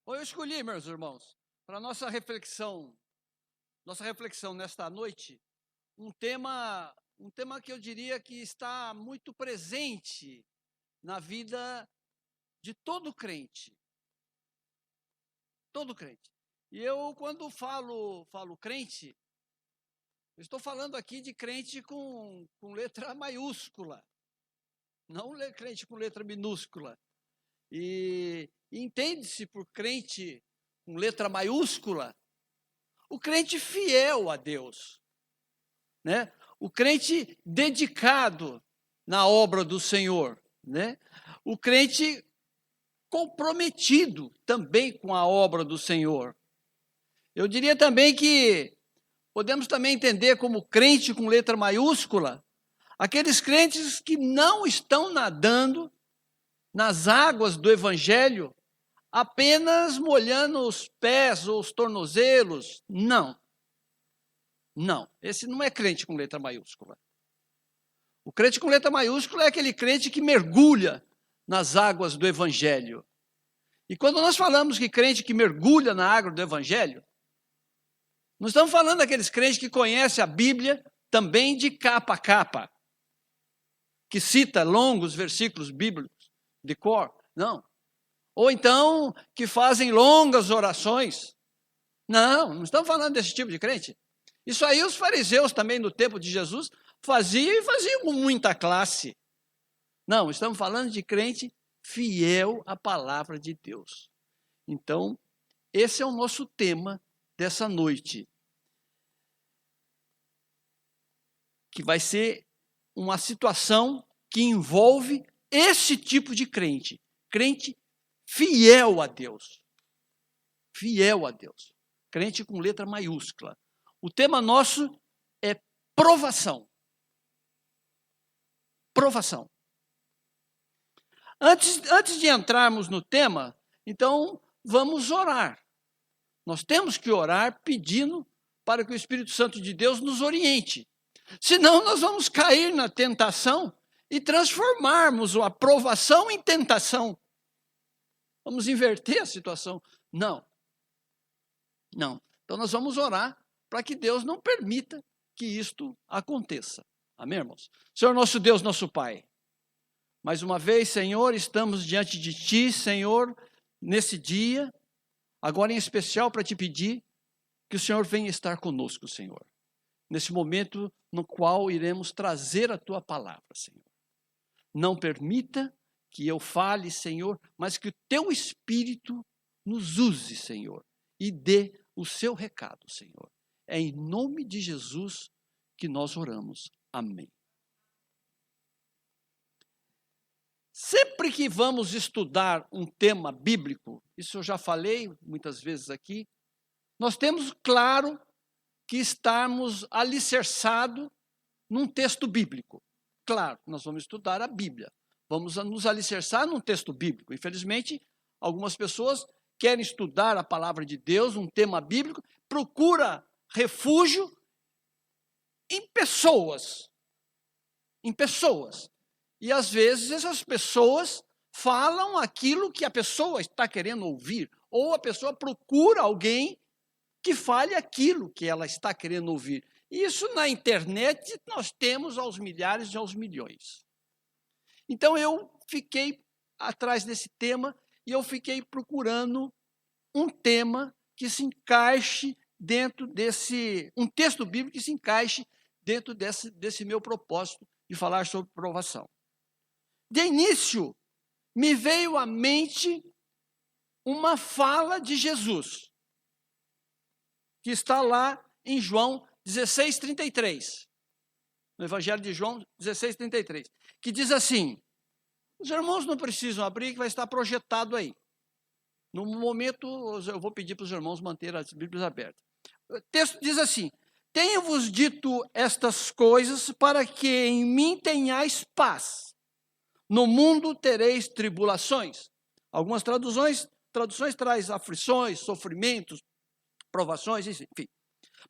Eu escolhi, meus irmãos, para nossa reflexão nesta noite, um tema que eu diria que está muito presente na vida de todo crente. E eu, quando falo crente, eu estou falando aqui de crente com letra maiúscula, não crente com letra minúscula. E entende-se por crente com letra maiúscula o crente fiel a Deus, né? O crente dedicado na obra do Senhor, né? O crente comprometido também com a obra do Senhor. Eu diria também que podemos também entender como crente com letra maiúscula aqueles crentes que não estão nadando nas águas do Evangelho apenas molhando os pés ou os tornozelos. Não. Não, esse não é crente com letra maiúscula. O crente com letra maiúscula é aquele crente que mergulha nas águas do Evangelho. E quando nós falamos que crente que mergulha na água do Evangelho, não estamos falando daqueles crentes que conhecem a Bíblia também de capa a capa, que cita longos versículos bíblicos de cor. Não. Ou então que fazem longas orações. Não estamos falando desse tipo de crente. Isso aí os fariseus também no tempo de Jesus faziam e faziam com muita classe. Não, estamos falando de crente fiel à palavra de Deus. Então, esse é o nosso tema dessa noite, que vai ser uma situação que envolve esse tipo de crente fiel a Deus. Fiel a Deus. Crente com letra maiúscula. O tema nosso é provação. Provação. Antes de entrarmos no tema, então vamos orar. Nós temos que orar pedindo para que o Espírito Santo de Deus nos oriente. Senão nós vamos cair na tentação e transformarmos a provação em tentação. Vamos inverter a situação. Não. Então nós vamos orar para que Deus não permita que isto aconteça. Amém, irmãos? Senhor nosso Deus, nosso Pai, mais uma vez, Senhor, estamos diante de Ti, Senhor, nesse dia, agora em especial para Te pedir que o Senhor venha estar conosco, Senhor, nesse momento no qual iremos trazer a Tua palavra, Senhor. Não permita que eu fale, Senhor, mas que o Teu Espírito nos use, Senhor, e dê o Seu recado, Senhor. É em nome de Jesus que nós oramos. Amém. Sempre que vamos estudar um tema bíblico, isso eu já falei muitas vezes aqui, nós temos claro que estamos alicerçados num texto bíblico. Claro, nós vamos estudar a Bíblia, vamos nos alicerçar num texto bíblico. Infelizmente, algumas pessoas querem estudar a palavra de Deus, um tema bíblico, procura refúgio em pessoas. E às vezes essas pessoas falam aquilo que a pessoa está querendo ouvir, ou a pessoa procura alguém que fale aquilo que ela está querendo ouvir. Isso na internet nós temos aos milhares e aos milhões. Então eu fiquei atrás desse tema e eu fiquei procurando um tema que se encaixe dentro um texto bíblico que se encaixe dentro desse meu propósito de falar sobre provação. De início, me veio à mente uma fala de Jesus, que está lá em João 16:33, no Evangelho de João 16:33, que diz assim: os irmãos não precisam abrir, que vai estar projetado aí. No momento, eu vou pedir para os irmãos manter as Bíblias abertas. O texto diz assim: tenho-vos dito estas coisas para que em mim tenhais paz. No mundo tereis tribulações. Algumas traduções traz aflições, sofrimentos, provações, enfim.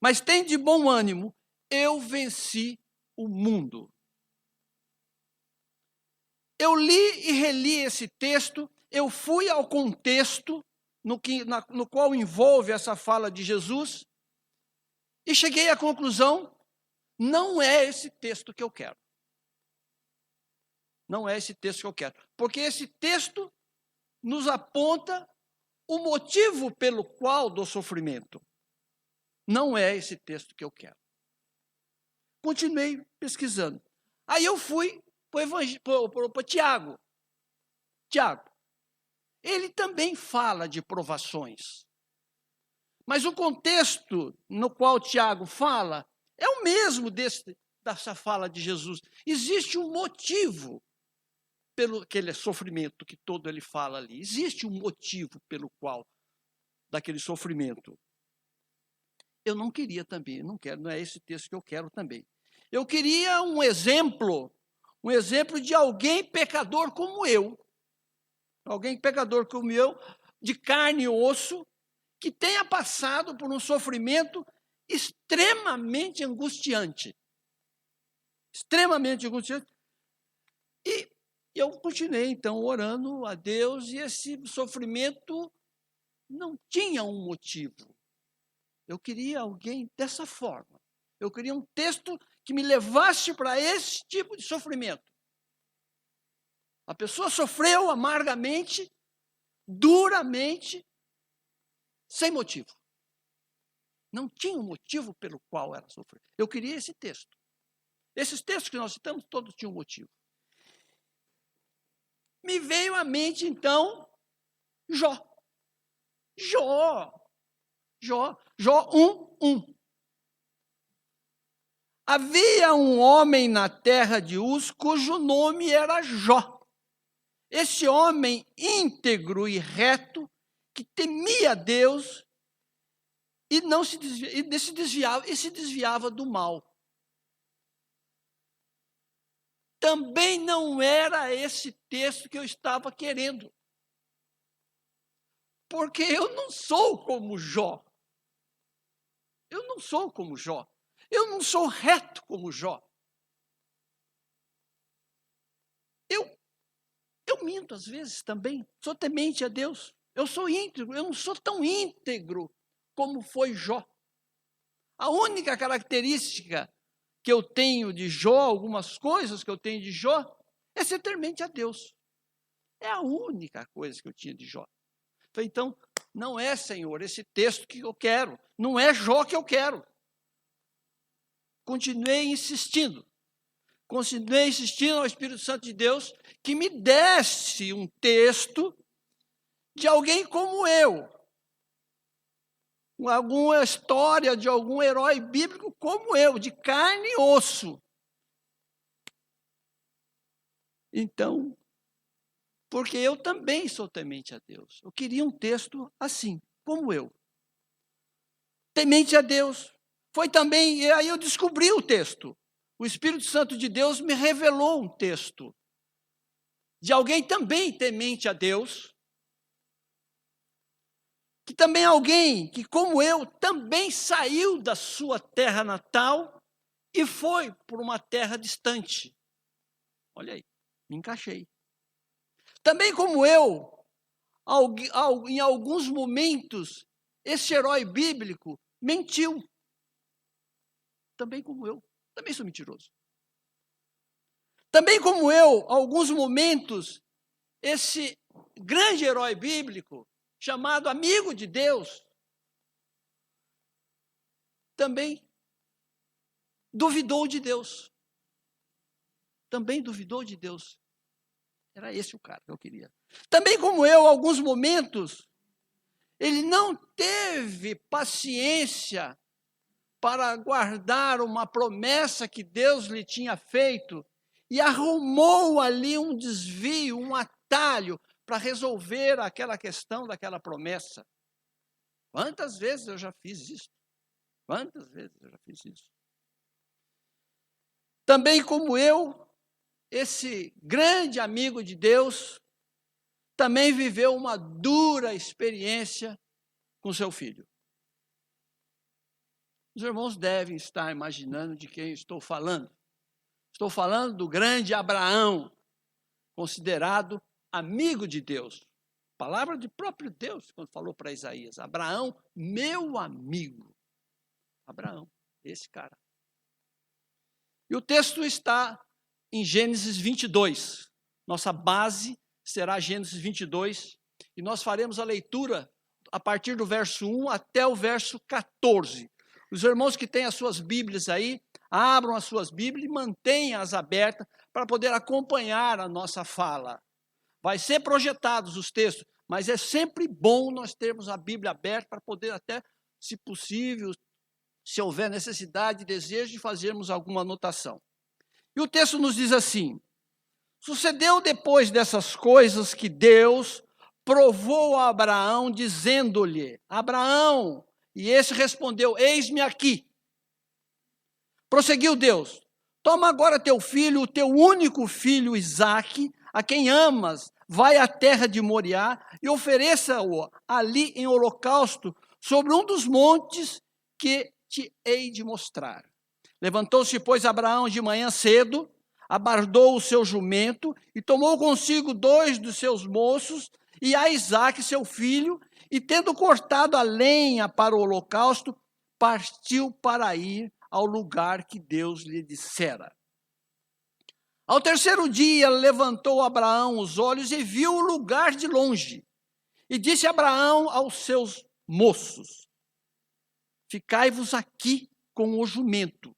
Mas tem de bom ânimo, eu venci o mundo. Eu li e reli esse texto, eu fui ao contexto no qual envolve essa fala de Jesus, e cheguei à conclusão, não é esse texto que eu quero. Não é esse texto que eu quero. Porque esse texto nos aponta o motivo pelo qual do sofrimento. Não é esse texto que eu quero. Continuei pesquisando. Aí eu fui para Tiago. Tiago, ele também fala de provações. Mas o contexto no qual Tiago fala é o mesmo dessa fala de Jesus. Existe um motivo pelo aquele sofrimento que todo ele fala ali. Existe um motivo pelo qual daquele sofrimento. Eu não queria também, não quero, não é esse texto que eu quero também. Eu queria um exemplo de alguém pecador como eu. Alguém pecador como eu, de carne e osso, que tenha passado por um sofrimento extremamente angustiante. Extremamente angustiante. E eu continuei, então, orando a Deus, e esse sofrimento não tinha um motivo. Eu queria alguém dessa forma. Eu queria um texto que me levasse para esse tipo de sofrimento. A pessoa sofreu amargamente, duramente, sem motivo. Não tinha um motivo pelo qual ela sofreu. Eu queria esse texto. Esses textos que nós citamos, todos tinham um motivo. Me veio à mente, então, Jó. Jó 1:1. Havia um homem na terra de Uz, cujo nome era Jó. Esse homem íntegro e reto, que temia Deus e se desviava do mal. Também não era esse texto que eu estava querendo. Porque eu não sou como Jó. Eu não sou como Jó. Eu não sou reto como Jó. Eu minto às vezes também. Sou temente a Deus. Eu sou íntegro. Eu não sou tão íntegro como foi Jó. A única característica que eu tenho de Jó, algumas coisas que eu tenho de Jó, é ser temente a Deus. É a única coisa que eu tinha de Jó. Então, não é, Senhor, esse texto que eu quero. Não é Jó que eu quero. Continuei insistindo ao Espírito Santo de Deus que me desse um texto de alguém como eu. Alguma história de algum herói bíblico como eu, de carne e osso. Então, porque eu também sou temente a Deus. Eu queria um texto assim, como eu. Temente a Deus. Foi também, e aí eu descobri o texto. O Espírito Santo de Deus me revelou um texto de alguém também temente a Deus, que também é alguém que, como eu, também saiu da sua terra natal e foi por uma terra distante. Olha aí, me encaixei. Também como eu, em alguns momentos, esse herói bíblico mentiu. Também como eu, também sou mentiroso. Também como eu, alguns momentos, esse grande herói bíblico, chamado amigo de Deus, também duvidou de Deus. Também duvidou de Deus. Era esse o cara que eu queria. Também como eu, alguns momentos, ele não teve paciência para guardar uma promessa que Deus lhe tinha feito e arrumou ali um desvio, um atalho para resolver aquela questão daquela promessa. Quantas vezes eu já fiz isso? Quantas vezes eu já fiz isso? Também como eu, esse grande amigo de Deus, também viveu uma dura experiência com seu filho. Os irmãos devem estar imaginando de quem estou falando. Estou falando do grande Abraão, considerado amigo de Deus. Palavra de próprio Deus, quando falou para Isaías, Abraão, meu amigo. Abraão, esse cara. E o texto está em Gênesis 22. Nossa base será Gênesis 22. E nós faremos a leitura a partir do verso 1 até o verso 14. Os irmãos que têm as suas Bíblias aí, abram as suas Bíblias e mantenham-as abertas para poder acompanhar a nossa fala. Vai ser projetados os textos, mas é sempre bom nós termos a Bíblia aberta para poder até, se possível, se houver necessidade e desejo de fazermos alguma anotação. E o texto nos diz assim: sucedeu depois dessas coisas que Deus provou a Abraão, dizendo-lhe, Abraão, e esse respondeu, eis-me aqui. Prosseguiu Deus, toma agora teu filho, o teu único filho Isaque, a quem amas, vai à terra de Moriá e ofereça-o ali em holocausto sobre um dos montes que te hei de mostrar. Levantou-se, pois, Abraão de manhã cedo, abardou o seu jumento e tomou consigo 2 dos seus moços e a Isaque, seu filho, e tendo cortado a lenha para o holocausto, partiu para ir ao lugar que Deus lhe dissera. Ao terceiro dia, levantou Abraão os olhos e viu o lugar de longe. E disse Abraão aos seus moços, ficai-vos aqui com o jumento,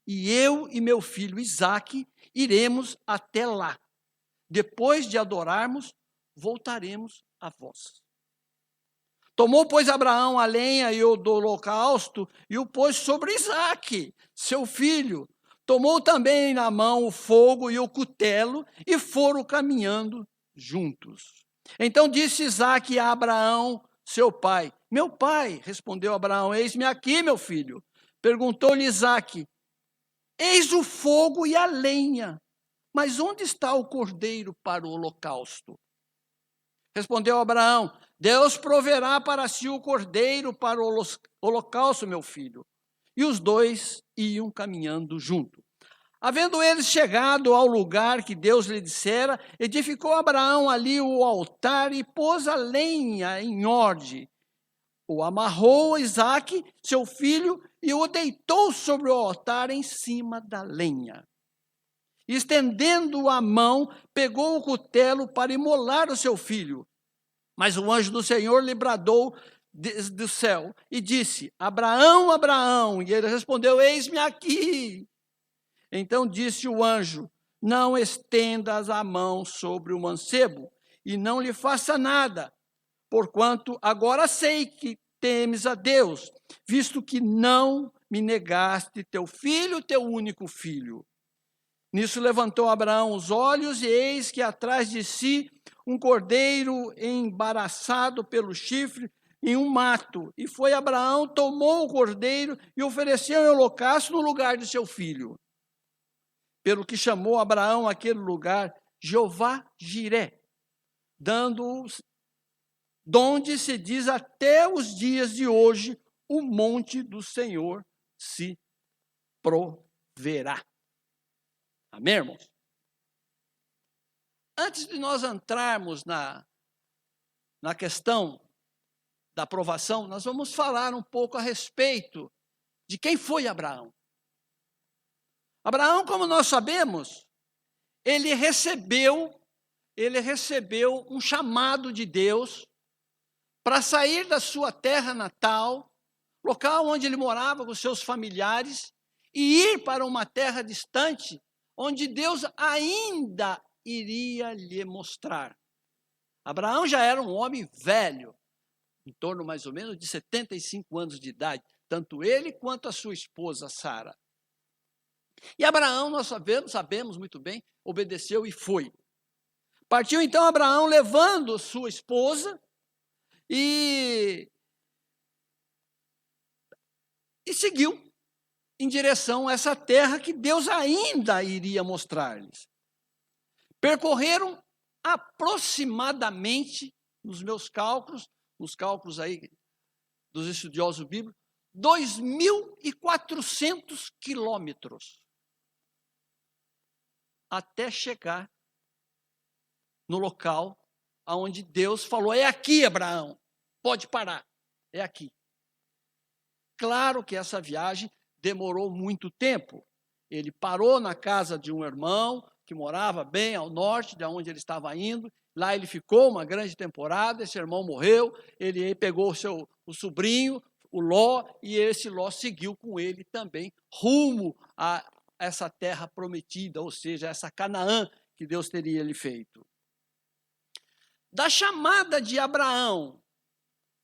e eu e meu filho Isaque iremos até lá. Depois de adorarmos, voltaremos a vós. Tomou, pois, Abraão a lenha e o do holocausto e o pôs sobre Isaque, seu filho. Tomou também na mão o fogo e o cutelo e foram caminhando juntos. Então disse Isaque a Abraão, seu pai, meu pai, respondeu Abraão, eis-me aqui, meu filho. Perguntou-lhe Isaque, eis o fogo e a lenha, mas onde está o cordeiro para o holocausto? Respondeu Abraão, Deus proverá para si o cordeiro para o holocausto, meu filho. E os 2 iam caminhando junto. Havendo eles chegado ao lugar que Deus lhe dissera, edificou Abraão ali o altar e pôs a lenha em ordem. O amarrou Isaque, seu filho, e o deitou sobre o altar em cima da lenha. Estendendo a mão, pegou o cutelo para imolar o seu filho. Mas o anjo do Senhor lhe bradou desde o céu e disse, Abraão, Abraão. E ele respondeu, eis-me aqui. Então disse o anjo, não estendas a mão sobre o mancebo e não lhe faça nada, porquanto agora sei que temes a Deus, visto que não me negaste teu filho, teu único filho. Nisso levantou Abraão os olhos e eis que atrás de si um cordeiro embaraçado pelo chifre em um mato. E foi Abraão, tomou o cordeiro e ofereceu em holocausto no lugar de seu filho. Pelo que chamou Abraão aquele lugar Jeová Jiré, donde se diz até os dias de hoje, o monte do Senhor se proverá. Amém, irmãos? Antes de nós entrarmos na questão da aprovação, nós vamos falar um pouco a respeito de quem foi Abraão. Abraão, como nós sabemos, ele recebeu um chamado de Deus para sair da sua terra natal, local onde ele morava com seus familiares, e ir para uma terra distante, onde Deus ainda iria lhe mostrar. Abraão já era um homem velho, em torno mais ou menos de 75 anos de idade, tanto ele quanto a sua esposa Sara. E Abraão, nós sabemos muito bem, obedeceu e foi. Partiu então Abraão levando sua esposa e seguiu em direção a essa terra que Deus ainda iria mostrar-lhes. Percorreram aproximadamente, nos meus cálculos, nos cálculos aí dos estudiosos bíblicos, 2.400 quilômetros até chegar no local aonde Deus falou, é aqui, Abraão, pode parar, é aqui. Claro que essa viagem demorou muito tempo. Ele parou na casa de um irmão que morava bem ao norte de onde ele estava indo. Lá ele ficou uma grande temporada, esse irmão morreu, ele pegou o sobrinho, o Ló, e esse Ló seguiu com ele também rumo a essa terra prometida, ou seja, essa Canaã que Deus teria lhe feito. Da chamada de Abraão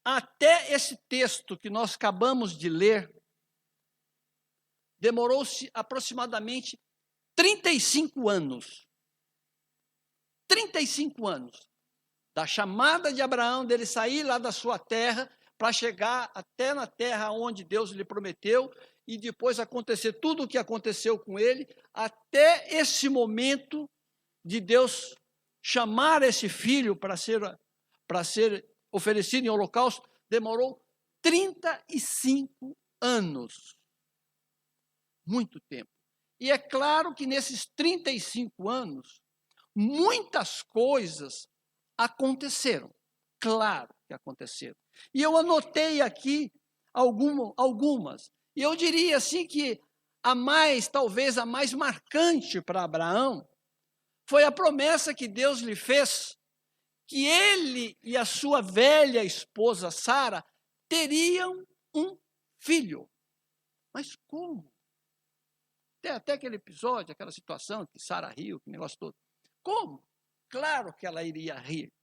até esse texto que nós acabamos de ler, demorou-se aproximadamente 35 anos. 35 anos. Da chamada de Abraão, dele sair lá da sua terra, para chegar até na terra onde Deus lhe prometeu, e depois acontecer tudo o que aconteceu com ele, até esse momento de Deus chamar esse filho para ser oferecido em holocausto, demorou 35 anos. Muito tempo. E é claro que nesses 35 anos, muitas coisas aconteceram. Claro que aconteceram. E eu anotei aqui algumas. E eu diria assim que talvez a mais marcante para Abraão, foi a promessa que Deus lhe fez, que ele e a sua velha esposa Sara teriam um filho. Mas como? Tem até aquele episódio, aquela situação que Sara riu, que negócio todo. Como? Claro que ela iria rir.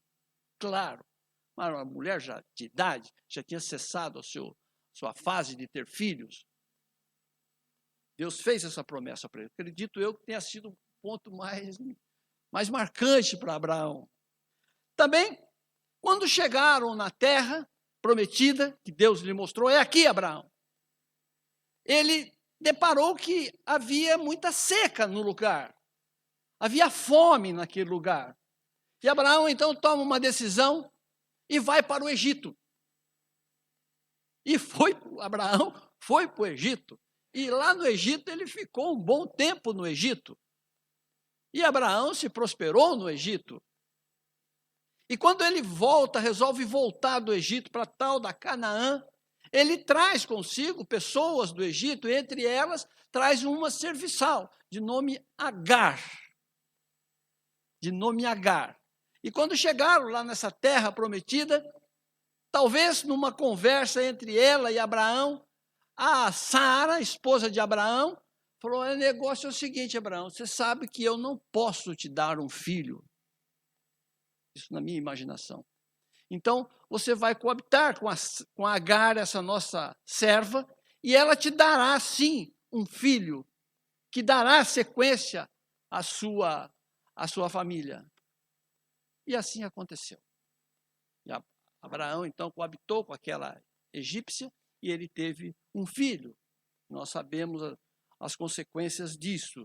Claro. Mas uma mulher já de idade, já tinha cessado sua fase de ter filhos. Deus fez essa promessa para ele. Acredito eu que tenha sido o ponto mais marcante para Abraão. Também, quando chegaram na terra prometida, que Deus lhe mostrou, é aqui, Abraão. Ele deparou que havia muita seca no lugar. Havia fome naquele lugar. E Abraão, então, toma uma decisão e vai para o Egito. E Abraão foi para o Egito. E lá no Egito, ele ficou um bom tempo no Egito. E Abraão se prosperou no Egito. E quando ele resolve voltar do Egito para tal da Canaã, ele traz consigo pessoas do Egito, entre elas, traz uma serviçal, de nome Agar. E quando chegaram lá nessa terra prometida, talvez numa conversa entre ela e Abraão, a Sara, esposa de Abraão, falou, o negócio é o seguinte, Abraão, você sabe que eu não posso te dar um filho. Isso na minha imaginação. Então, você vai coabitar com a Agar, essa nossa serva, e ela te dará, sim, um filho, que dará sequência à sua família. E assim aconteceu. E Abraão, então, coabitou com aquela egípcia, e ele teve um filho. Nós sabemos as consequências disso.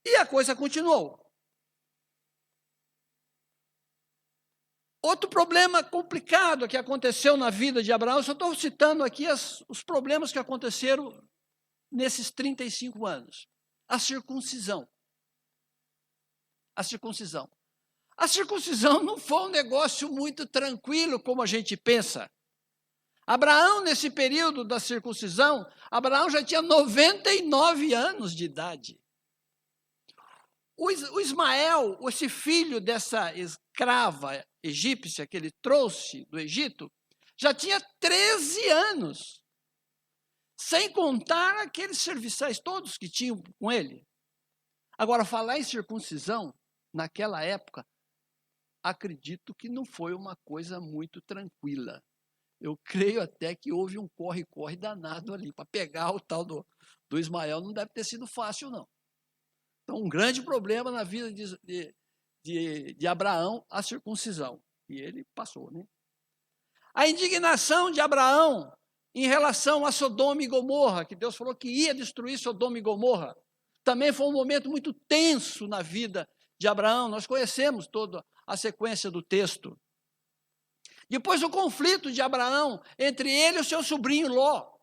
E a coisa continuou. Outro problema complicado que aconteceu na vida de Abraão, eu só estou citando aqui os problemas que aconteceram nesses 35 anos. A circuncisão. A circuncisão não foi um negócio muito tranquilo, como a gente pensa. Abraão, nesse período da circuncisão, Abraão já tinha 99 anos de idade. O Ismael, esse filho dessa escrava egípcia que ele trouxe do Egito, já tinha 13 anos, sem contar aqueles serviçais todos que tinham com ele. Agora, falar em circuncisão, naquela época, acredito que não foi uma coisa muito tranquila. Eu creio até que houve um corre-corre danado ali, para pegar o tal do Ismael, não deve ter sido fácil, não. Então, um grande problema na vida de Abraão, a circuncisão. E ele passou, né? A indignação de Abraão em relação a Sodoma e Gomorra, que Deus falou que ia destruir Sodoma e Gomorra, também foi um momento muito tenso na vida de Abraão. Nós conhecemos toda a sequência do texto. Depois, o conflito de Abraão entre ele e o seu sobrinho Ló.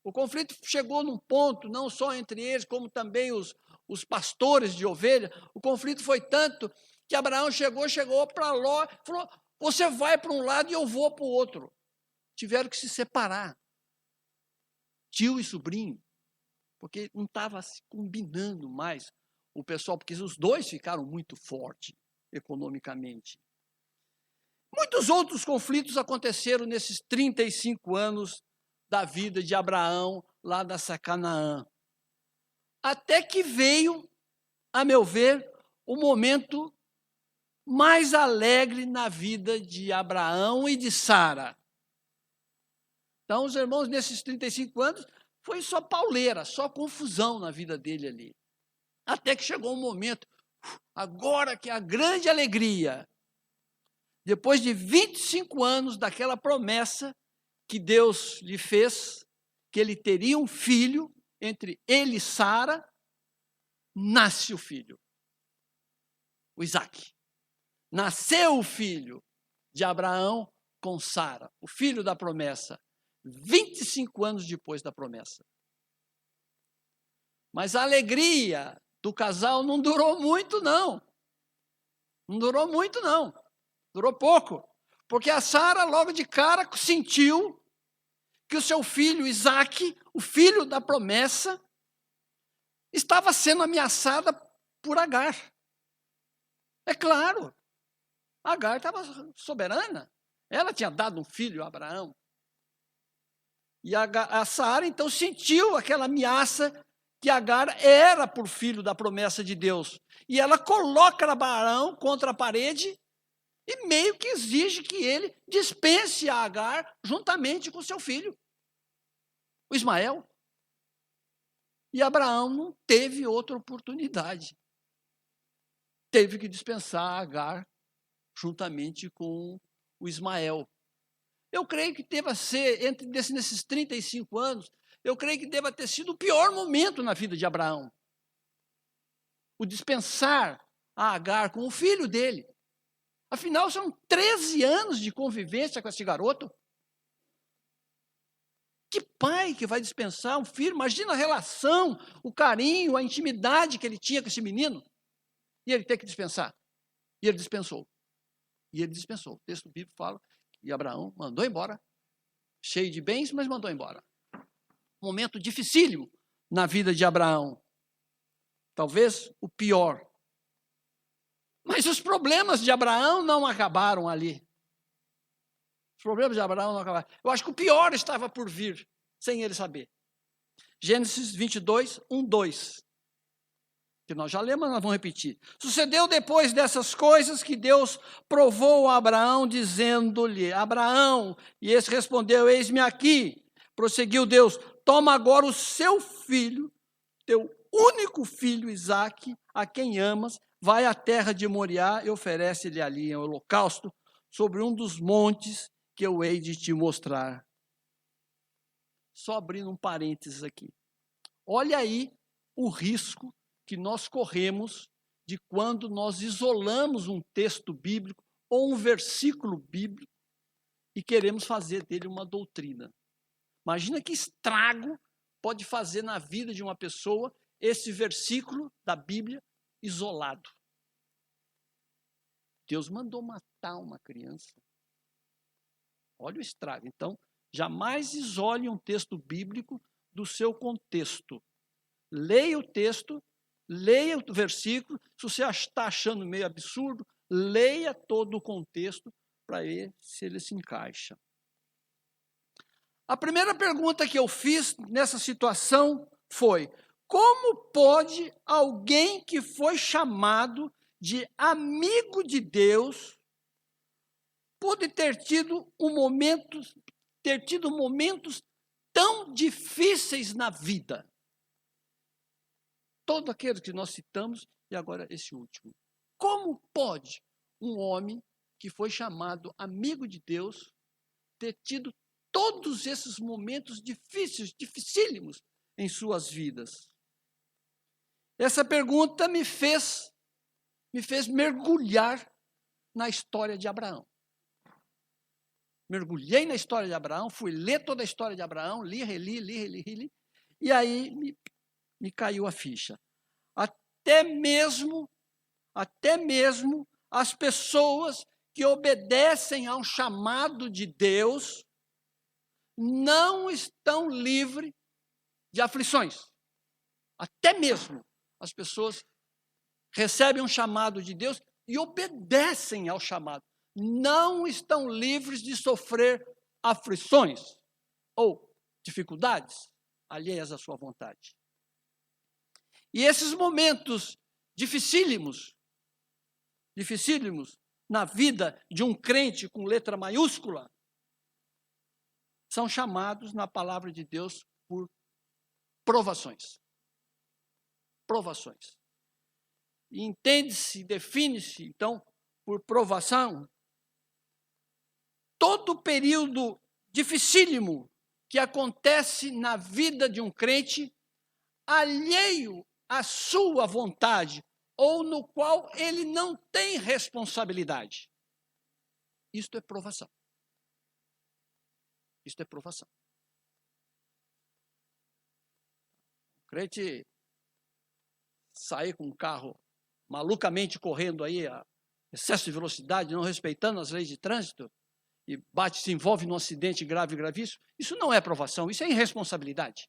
O conflito chegou num ponto, não só entre eles, como também os pastores de ovelha. O conflito foi tanto que Abraão chegou para Ló, falou, você vai para um lado e eu vou para o outro. Tiveram que se separar, tio e sobrinho, porque não estava se combinando mais o pessoal, porque os dois ficaram muito fortes economicamente. Muitos outros conflitos aconteceram nesses 35 anos da vida de Abraão, lá nessa Canaã. Até que veio, a meu ver, o momento mais alegre na vida de Abraão e de Sara. Então, os irmãos, nesses 35 anos, foi só pauleira, só confusão na vida dele ali. Até que chegou um momento, agora que a grande alegria, depois de 25 anos daquela promessa que Deus lhe fez, que ele teria um filho, entre ele e Sara, nasce o filho, o Isaque. Nasceu o filho de Abraão com Sara, o filho da promessa, 25 anos depois da promessa. Mas a alegria do casal não durou muito, não. Não durou muito, não. Durou pouco. Porque a Sara, logo de cara, sentiu que o seu filho, Isaque, o filho da promessa, estava sendo ameaçada por Agar. É claro, Agar estava soberana. Ela tinha dado um filho a Abraão. E a Sara, então, sentiu aquela ameaça que Agar era por filho da promessa de Deus. E ela coloca Abraão contra a parede e meio que exige que ele dispense a Agar juntamente com seu filho, o Ismael. E Abraão não teve outra oportunidade. Teve que dispensar a Agar juntamente com o Ismael. Eu creio que deva ser, nesses 35 anos, eu creio que deva ter sido o pior momento na vida de Abraão. O dispensar a Agar com o filho dele. Afinal, são 13 anos de convivência com esse garoto. Que pai que vai dispensar um filho? Imagina a relação, o carinho, a intimidade que ele tinha com esse menino. E ele tem que dispensar. E ele dispensou. E ele dispensou. O texto bíblico fala que Abraão mandou embora, cheio de bens, mas mandou embora. Um momento dificílimo na vida de Abraão. Talvez o pior. Mas os problemas de Abraão não acabaram ali. Os problemas de Abraão não acabaram. Eu acho que o pior estava por vir, sem ele saber. Gênesis 22, 1, 2. Que nós já lemos, mas nós vamos repetir. Sucedeu depois dessas coisas que Deus provou a Abraão, dizendo-lhe, Abraão, e esse respondeu, eis-me aqui. Prosseguiu Deus, toma agora o seu filho, teu único filho Isaque, a quem amas, vai à terra de Moriá e oferece-lhe ali em holocausto sobre um dos montes que eu hei de te mostrar. Só abrindo um parênteses aqui. Olha aí o risco que nós corremos de quando nós isolamos um texto bíblico ou um versículo bíblico e queremos fazer dele uma doutrina. Imagina que estrago pode fazer na vida de uma pessoa esse versículo da Bíblia isolado. Deus mandou matar uma criança. Olha o estrago. Então, jamais isole um texto bíblico do seu contexto. Leia o texto, leia o versículo. Se você está achando meio absurdo, leia todo o contexto para ver se ele se encaixa. A primeira pergunta que eu fiz nessa situação foi: como pode alguém que foi chamado de amigo de Deus pode ter tido momentos tão difíceis na vida? Todos aqueles que nós citamos e agora esse último. Como pode um homem que foi chamado amigo de Deus ter tido todos esses momentos difíceis, dificílimos em suas vidas? Essa pergunta me fez mergulhar na história de Abraão. Mergulhei na história de Abraão, fui ler toda a história de Abraão, li, reli, e aí me caiu a ficha. Até mesmo as pessoas que obedecem ao chamado de Deus não estão livres de aflições. Até mesmo as pessoas recebem um chamado de Deus e obedecem ao chamado. Não estão livres de sofrer aflições ou dificuldades alheias à sua vontade. E esses momentos dificílimos na vida de um crente com letra maiúscula, são chamados na palavra de Deus por provações. Provações. E entende-se, define-se, então, por provação, todo período dificílimo que acontece na vida de um crente, alheio à sua vontade, ou no qual ele não tem responsabilidade. Isto é provação. Isto é provação. O crente sair com um carro malucamente correndo aí a excesso de velocidade, não respeitando as leis de trânsito, e se envolve num acidente grave e gravíssimo, isso não é provação, isso é irresponsabilidade.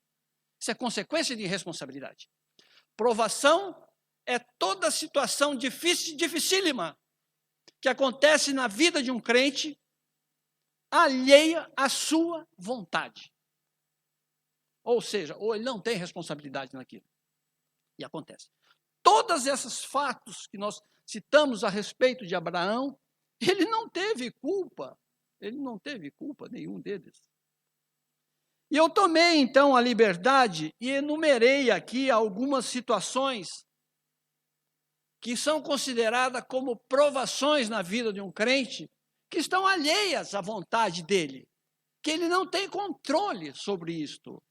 Isso é consequência de irresponsabilidade. Provação é toda situação dificílima que acontece na vida de um crente alheia à sua vontade. Ou seja, ou ele não tem responsabilidade naquilo. E acontece. Todos esses fatos que nós citamos a respeito de Abraão, ele não teve culpa. Ele não teve culpa, nenhum deles. E eu tomei, então, a liberdade e enumerei aqui algumas situações que são consideradas como provações na vida de um crente, que estão alheias à vontade dele, que ele não tem controle sobre isto.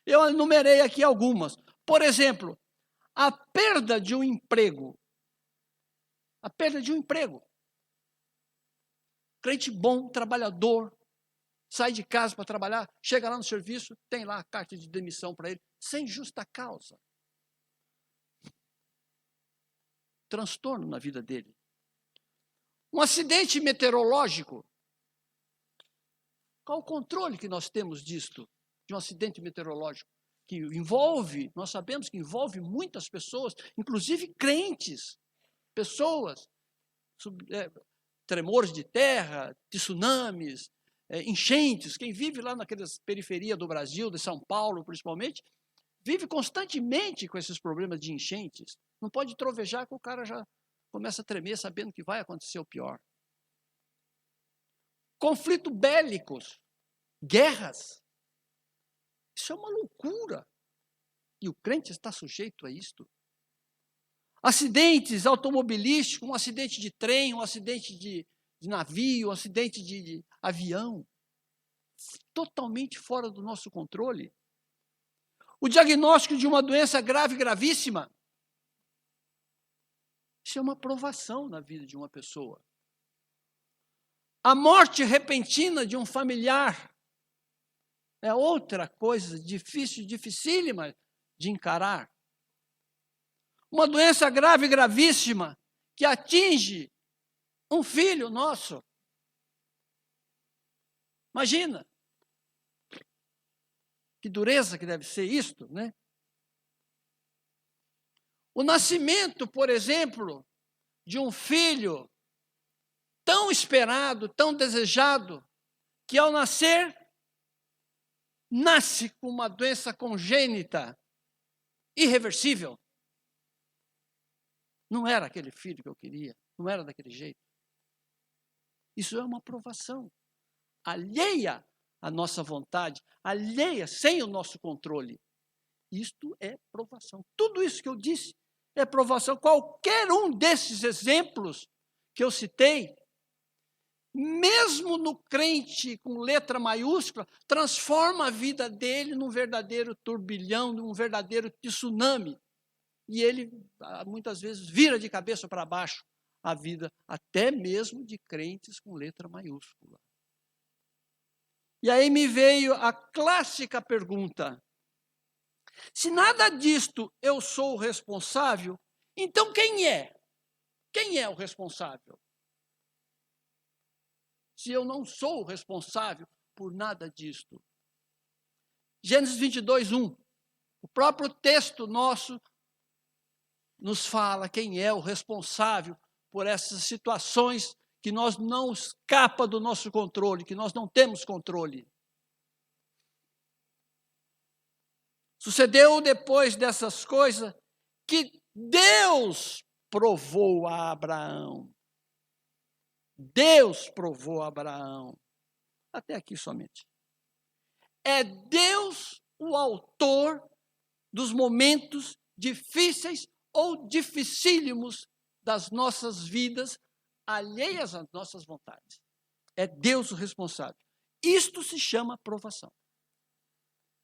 Eu enumerei aqui algumas. Por exemplo, a perda de um emprego. A perda de um emprego. Crente bom, trabalhador, sai de casa para trabalhar, chega lá no serviço, tem lá a carta de demissão para ele, sem justa causa. Transtorno na vida dele. Um acidente meteorológico. Qual o controle que nós temos disto, de um acidente meteorológico? Que envolve, nós sabemos que envolve muitas pessoas, inclusive crentes, pessoas, tremores de terra, tsunamis, enchentes. Quem vive lá naquelas periferias do Brasil, de São Paulo principalmente, vive constantemente com esses problemas de enchentes. Não pode trovejar que o cara já começa a tremer sabendo que vai acontecer o pior. Conflitos bélicos, guerras. Isso é uma loucura. E o crente está sujeito a isto. Acidentes automobilísticos, um acidente de trem, um acidente de navio, um acidente de avião. Totalmente fora do nosso controle. O diagnóstico de uma doença grave, gravíssima. Isso é uma provação na vida de uma pessoa. A morte repentina de um familiar é outra coisa dificílima de encarar. Uma doença grave, gravíssima, que atinge um filho nosso. Imagina. Que dureza que deve ser isto, né? O nascimento, por exemplo, de um filho tão esperado, tão desejado, que ao nascer, nasce com uma doença congênita, irreversível. Não era aquele filho que eu queria, não era daquele jeito. Isso é uma provação, alheia à nossa vontade, alheia, sem o nosso controle. Isto é provação. Tudo isso que eu disse é provação. Qualquer um desses exemplos que eu citei, mesmo no crente com letra maiúscula, transforma a vida dele num verdadeiro turbilhão, num verdadeiro tsunami. E ele, muitas vezes, vira de cabeça para baixo a vida, até mesmo de crentes com letra maiúscula. E aí me veio a clássica pergunta: se nada disto eu sou o responsável, então quem é? Quem é o responsável? se eu não sou responsável por nada disto? Gênesis 22, 1. O próprio texto nosso nos fala quem é o responsável por essas situações que nós não escapa do nosso controle, que nós não temos controle. Sucedeu depois dessas coisas que Deus provou a Abraão. Deus provou a Abraão. Até aqui somente. É Deus o autor dos momentos difíceis ou dificílimos das nossas vidas, alheias às nossas vontades. É Deus o responsável. Isto se chama provação.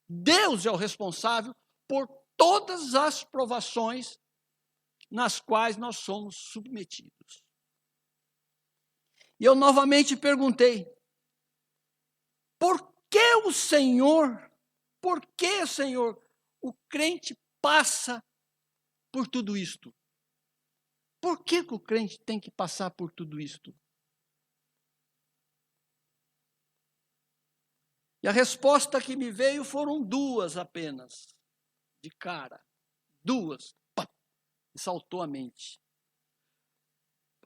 Deus é o responsável por todas as provações nas quais nós somos submetidos. E eu novamente perguntei, por que o Senhor, o crente passa por tudo isto? Por que o crente tem que passar por tudo isto? E a resposta que me veio foram duas apenas, de cara. Duas. Pá, saltou a mente.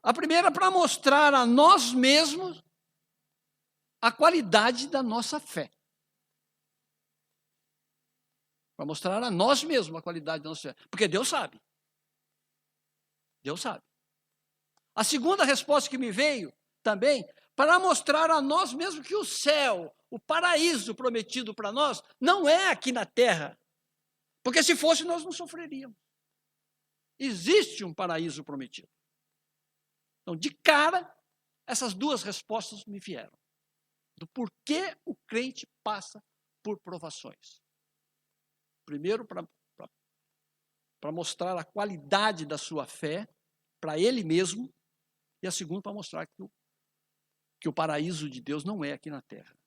A primeira, para mostrar a nós mesmos a qualidade da nossa fé. Para mostrar a nós mesmos a qualidade da nossa fé. Porque Deus sabe. Deus sabe. A segunda resposta que me veio também, para mostrar a nós mesmos que o céu, o paraíso prometido para nós, não é aqui na terra. Porque se fosse, nós não sofreríamos. Existe um paraíso prometido. Então, de cara, essas duas respostas me vieram. Do porquê o crente passa por provações. Primeiro, para mostrar a qualidade da sua fé, para ele mesmo, e a segunda, para mostrar que o paraíso de Deus não é aqui na terra.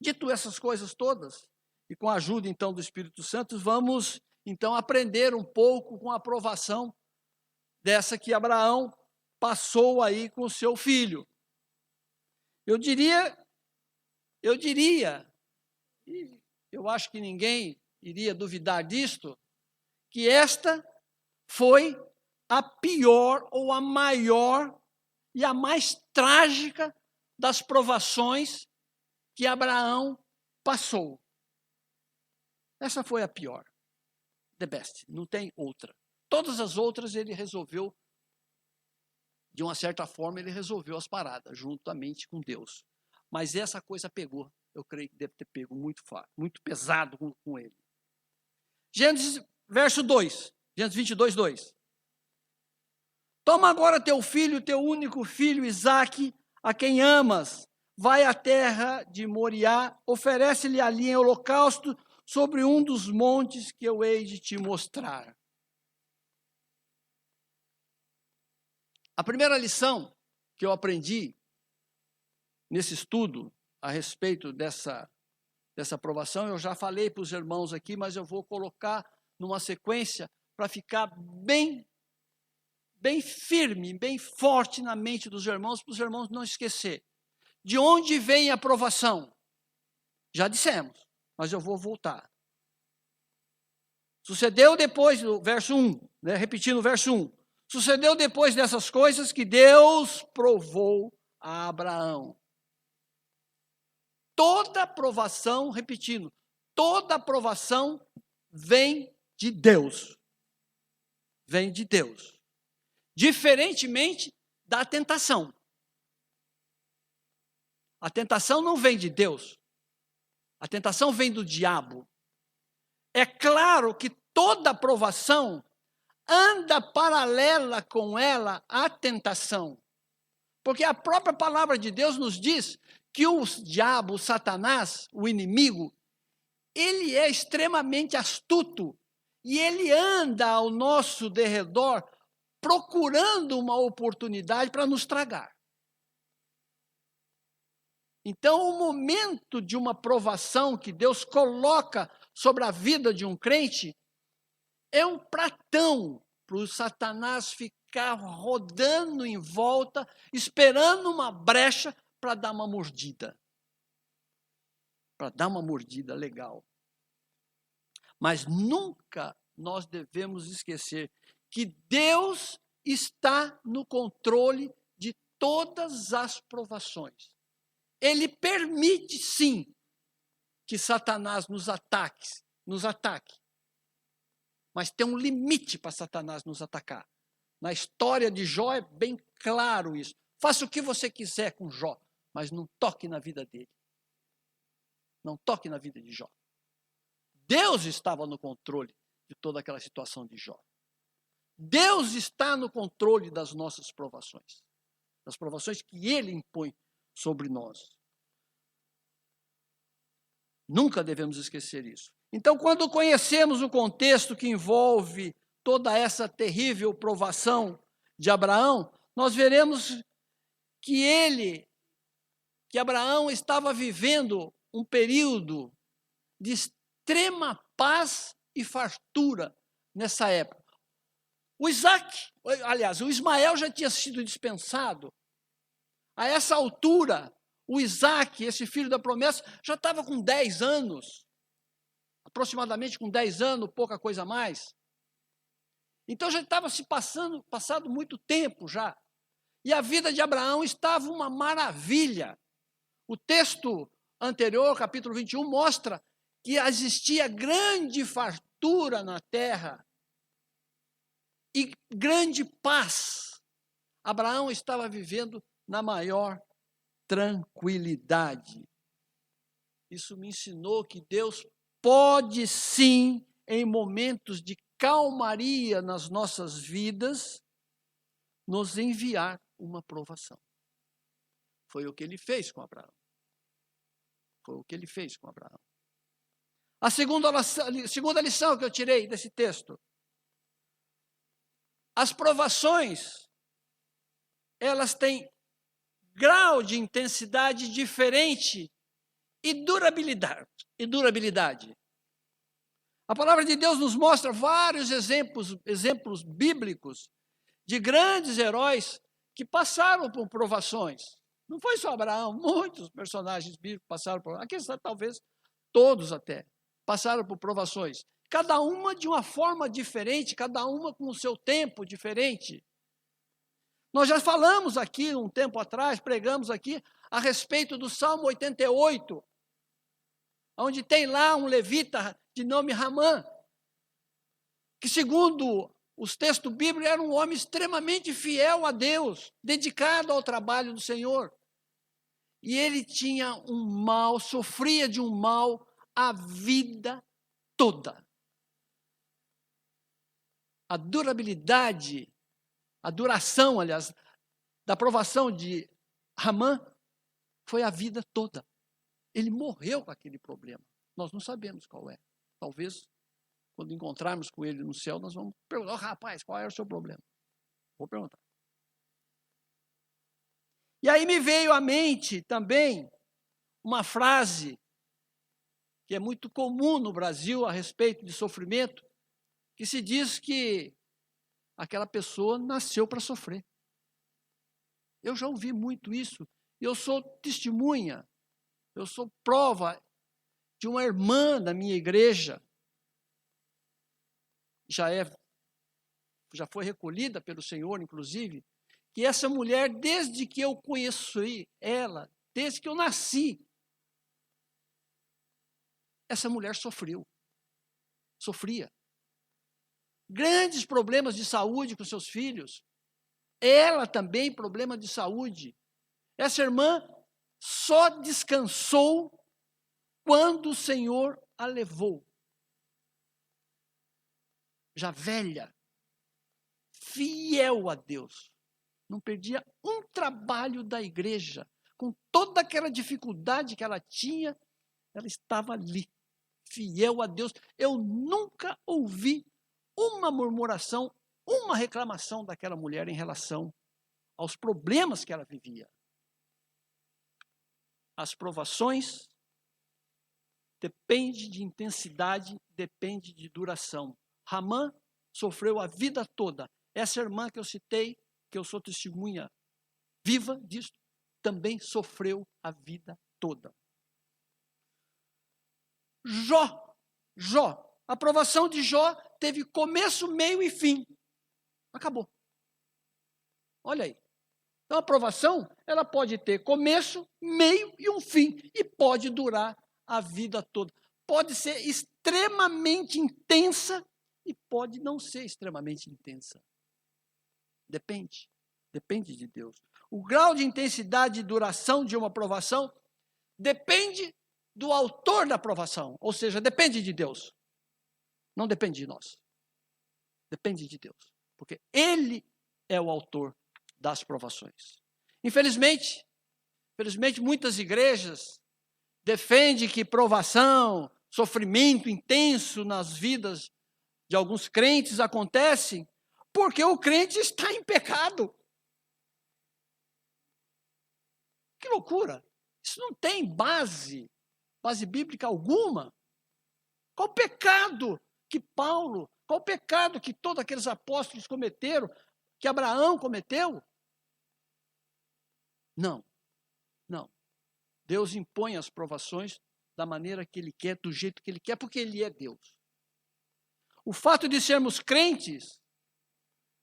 Dito essas coisas todas, e com a ajuda, então, do Espírito Santo, vamos, então, aprender um pouco com a aprovação dessa que Abraão passou aí com o seu filho. Eu diria, e eu acho que ninguém iria duvidar disto, que esta foi a pior ou a maior e a mais trágica das provações que Abraão passou. Essa foi a pior. The best, não tem outra. Todas as outras ele resolveu, de uma certa forma, ele resolveu as paradas, juntamente com Deus. Mas essa coisa pegou, eu creio que deve ter pego muito pesado com ele. Gênesis, verso 2, Gênesis 22, 2. Toma agora teu filho, teu único filho, Isaque, a quem amas, vai à terra de Moriá, oferece-lhe ali em holocausto sobre um dos montes que eu hei de te mostrar. A primeira lição que eu aprendi nesse estudo a respeito dessa aprovação, eu já falei para os irmãos aqui, mas eu vou colocar numa sequência para ficar bem firme, bem forte na mente dos irmãos, para os irmãos não esquecer. De onde vem a aprovação? Já dissemos, mas eu vou voltar. Sucedeu depois, do verso 1, repetindo o verso 1. Sucedeu depois dessas coisas que Deus provou a Abraão. Toda aprovação, repetindo, toda aprovação vem de Deus. Vem de Deus. Diferentemente da tentação. A tentação não vem de Deus. A tentação vem do diabo. É claro que toda aprovação anda paralela com ela a tentação. Porque a própria palavra de Deus nos diz que o diabo, o Satanás, o inimigo, ele é extremamente astuto e ele anda ao nosso derredor procurando uma oportunidade para nos tragar. Então, o momento de uma provação que Deus coloca sobre a vida de um crente é um pratão para o Satanás ficar rodando em volta, esperando uma brecha para dar uma mordida. Para dar uma mordida legal. Mas nunca nós devemos esquecer que Deus está no controle de todas as provações. Ele permite, sim, que Satanás nos ataque. Mas tem um limite para Satanás nos atacar. Na história de Jó é bem claro isso. Faça o que você quiser com Jó, mas não toque na vida dele. Não toque na vida de Jó. Deus estava no controle de toda aquela situação de Jó. Deus está no controle das nossas provações. Das provações que Ele impõe sobre nós. Nunca devemos esquecer isso. Então, quando conhecemos o contexto que envolve toda essa terrível provação de Abraão, nós veremos que Abraão estava vivendo um período de extrema paz e fartura nessa época. O Ismael já tinha sido dispensado. A essa altura, o Isaac, esse filho da promessa, já estava com 10 anos. Aproximadamente com 10 anos, pouca coisa a mais. Então já estava passado muito tempo já. E a vida de Abraão estava uma maravilha. O texto anterior, capítulo 21, mostra que existia grande fartura na terra e grande paz. Abraão estava vivendo na maior tranquilidade. Isso me ensinou que Deus pode sim, em momentos de calmaria nas nossas vidas, nos enviar uma provação. Foi o que ele fez com Abraão. A segunda lição que eu tirei desse texto. As provações, elas têm grau de intensidade diferente e durabilidade. A palavra de Deus nos mostra vários exemplos bíblicos de grandes heróis que passaram por provações. Não foi só Abraão, muitos personagens bíblicos passaram por, aqui está talvez todos até, passaram por provações. Cada uma de uma forma diferente, cada uma com o seu tempo diferente. Nós já falamos aqui, um tempo atrás, pregamos aqui, a respeito do Salmo 88, onde tem lá um levita de nome Ramã, que segundo os textos bíblicos era um homem extremamente fiel a Deus, dedicado ao trabalho do Senhor. E ele tinha um mal, sofria de um mal a vida toda. A duração, aliás, da provação de Ramã foi a vida toda. Ele morreu com aquele problema. Nós não sabemos qual é. Talvez, quando encontrarmos com ele no céu, nós vamos perguntar, rapaz, qual era o seu problema? Vou perguntar. E aí me veio à mente também uma frase que é muito comum no Brasil a respeito de sofrimento, que se diz que aquela pessoa nasceu para sofrer. Eu já ouvi muito isso. Eu sou testemunha, eu sou prova de uma irmã da minha igreja, já foi recolhida pelo Senhor, inclusive, que essa mulher, desde que eu conheci ela, desde que eu nasci, essa mulher sofria. Grandes problemas de saúde com seus filhos. Ela também, problema de saúde. Essa irmã só descansou quando o Senhor a levou. Já velha, fiel a Deus. Não perdia um trabalho da igreja. Com toda aquela dificuldade que ela tinha, ela estava ali, fiel a Deus. Eu nunca ouvi uma murmuração, uma reclamação daquela mulher em relação aos problemas que ela vivia. As provações dependem de intensidade, depende de duração. Ramã sofreu a vida toda. Essa irmã que eu citei, que eu sou testemunha viva disso, também sofreu a vida toda. Jó, a provação de Jó teve começo, meio e fim. Acabou. Olha aí. Então, a provação, ela pode ter começo, meio e um fim. E pode durar a vida toda. Pode ser extremamente intensa e pode não ser extremamente intensa. Depende. Depende de Deus. O grau de intensidade e duração de uma provação depende do autor da provação. Ou seja, depende de Deus. Não depende de nós. Depende de Deus. Porque Ele é o autor das provações. Infelizmente, muitas igrejas defendem que provação, sofrimento intenso nas vidas de alguns crentes acontecem porque o crente está em pecado. Que loucura! Isso não tem base bíblica alguma. Qual o pecado que Paulo, qual o pecado que todos aqueles apóstolos cometeram, que Abraão cometeu? Não. Deus impõe as provações da maneira que Ele quer, do jeito que Ele quer, porque Ele é Deus. O fato de sermos crentes,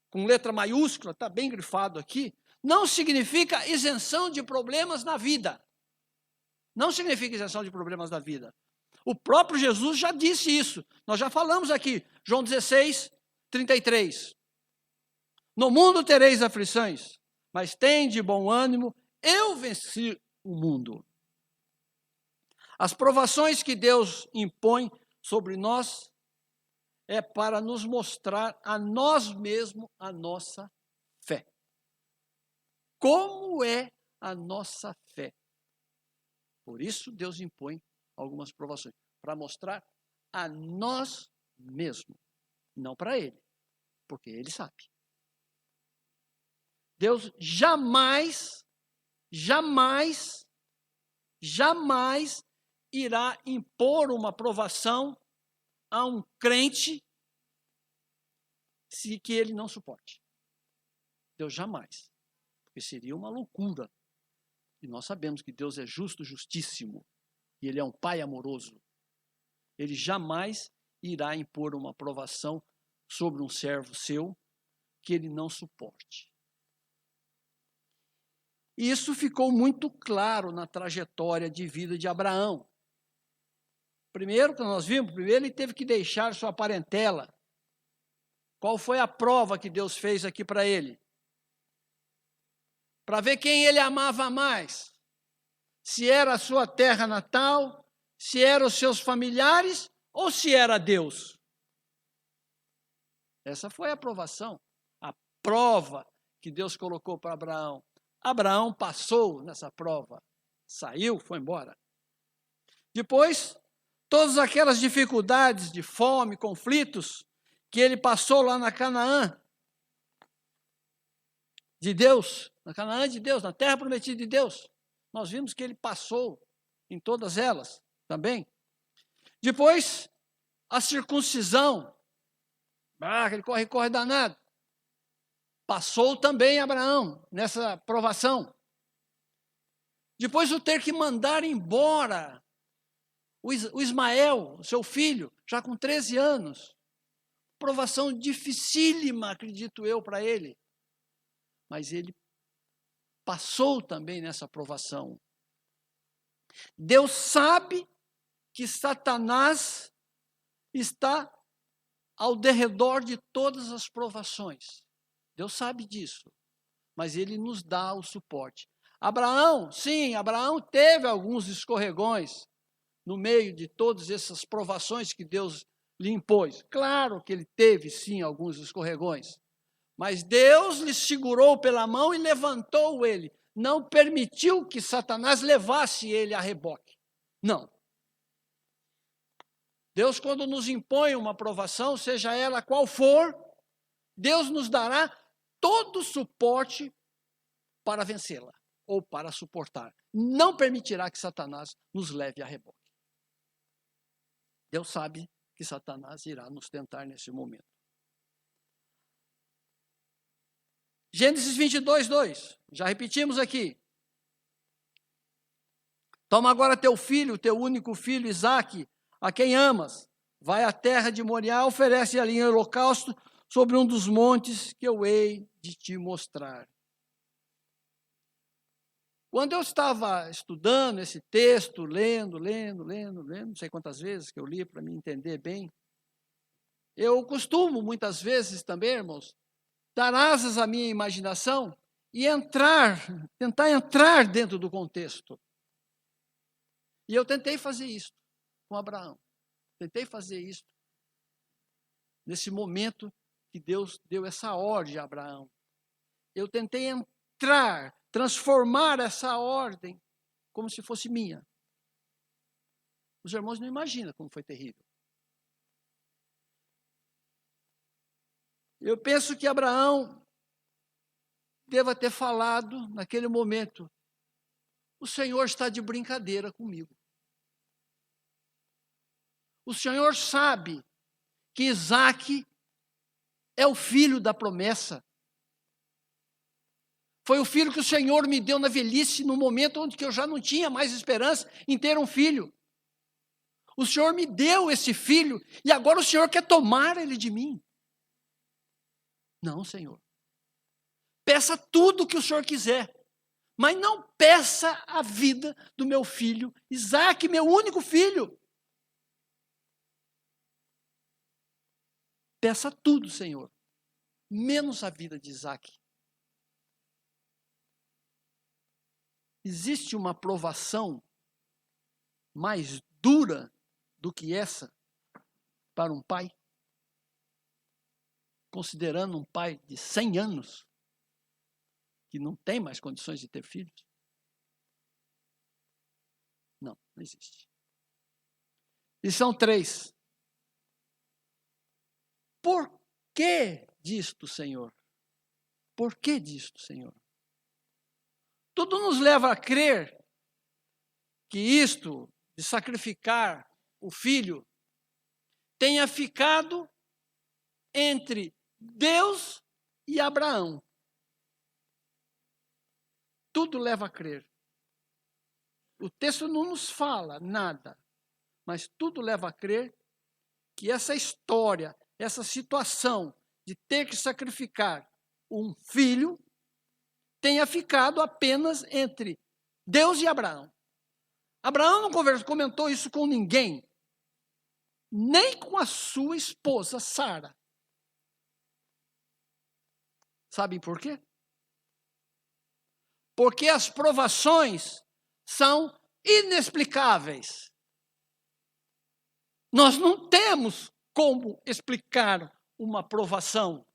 com letra maiúscula, está bem grifado aqui, não significa isenção de problemas na vida. Não significa isenção de problemas na vida. O próprio Jesus já disse isso. Nós já falamos aqui, João 16, 33. No mundo tereis aflições, mas tende bom ânimo, eu venci o mundo. As provações que Deus impõe sobre nós é para nos mostrar a nós mesmos a nossa fé. Como é a nossa fé? Por isso Deus impõe algumas provações, para mostrar a nós mesmos, não para Ele, porque Ele sabe. Deus jamais irá impor uma provação a um crente que ele não suporte. Deus jamais. Porque seria uma loucura. E nós sabemos que Deus é justo, justíssimo. E Ele é um Pai amoroso. Ele jamais irá impor uma provação sobre um servo seu que ele não suporte. E isso ficou muito claro na trajetória de vida de Abraão. Primeiro, que nós vimos, ele teve que deixar sua parentela. Qual foi a prova que Deus fez aqui para ele? Para ver quem ele amava mais. Se era a sua terra natal, se eram os seus familiares ou se era Deus. Essa foi a aprovação, a prova que Deus colocou para Abraão. Abraão passou nessa prova, saiu, foi embora. Depois, todas aquelas dificuldades de fome, conflitos, que ele passou lá na Canaã de Deus, na Canaã de Deus, na terra prometida de Deus. Nós vimos que ele passou em todas elas também. Depois, a circuncisão. Aquele corre danado. Passou também Abraão nessa provação. Depois, o ter que mandar embora o Ismael, seu filho, já com 13 anos. Provação dificílima, acredito eu, para ele. Mas ele passou também nessa provação. Deus sabe que Satanás está ao derredor de todas as provações. Deus sabe disso, mas Ele nos dá o suporte. Abraão teve alguns escorregões no meio de todas essas provações que Deus lhe impôs. Claro que ele teve, sim, alguns escorregões, mas Deus lhe segurou pela mão e levantou ele. Não permitiu que Satanás levasse ele a reboque. Não. Deus, quando nos impõe uma provação, seja ela qual for, Deus nos dará todo o suporte para vencê-la ou para suportar. Não permitirá que Satanás nos leve a reboque. Deus sabe que Satanás irá nos tentar nesse momento. Gênesis 22, 2. Já repetimos aqui. Toma agora teu filho, teu único filho, Isaque, a quem amas. Vai à terra de Moriá, oferece ali em holocausto sobre um dos montes que eu hei de te mostrar. Quando eu estava estudando esse texto, lendo, não sei quantas vezes que eu li para me entender bem, eu costumo muitas vezes também, irmãos, dar asas à minha imaginação e tentar entrar dentro do contexto. E eu tentei fazer isso com Abraão. Tentei fazer isso nesse momento que Deus deu essa ordem a Abraão. Eu tentei entrar, transformar essa ordem como se fosse minha. Os irmãos não imaginam como foi terrível. Eu penso que Abraão deva ter falado naquele momento: o Senhor está de brincadeira comigo. O Senhor sabe que Isaque é o filho da promessa. Foi o filho que o Senhor me deu na velhice, no momento onde eu já não tinha mais esperança em ter um filho. O Senhor me deu esse filho e agora o Senhor quer tomar ele de mim. Não, Senhor. Peça tudo o que o Senhor quiser, mas não peça a vida do meu filho Isaque, meu único filho. Peça tudo, Senhor, menos a vida de Isaque. Existe uma provação mais dura do que essa para um pai? Considerando um pai de 100 anos, que não tem mais condições de ter filhos? Não existe. E são 3. Por que disto, Senhor? Por que disto, Senhor? Tudo nos leva a crer que isto de sacrificar o filho tenha ficado entre Deus e Abraão. Tudo leva a crer. O texto não nos fala nada, mas tudo leva a crer que essa história, essa situação de ter que sacrificar um filho tenha ficado apenas entre Deus e Abraão. Abraão não comentou isso com ninguém, nem com a sua esposa, Sara. Sabem por quê? Porque as provações são inexplicáveis. Nós não temos como explicar uma provação.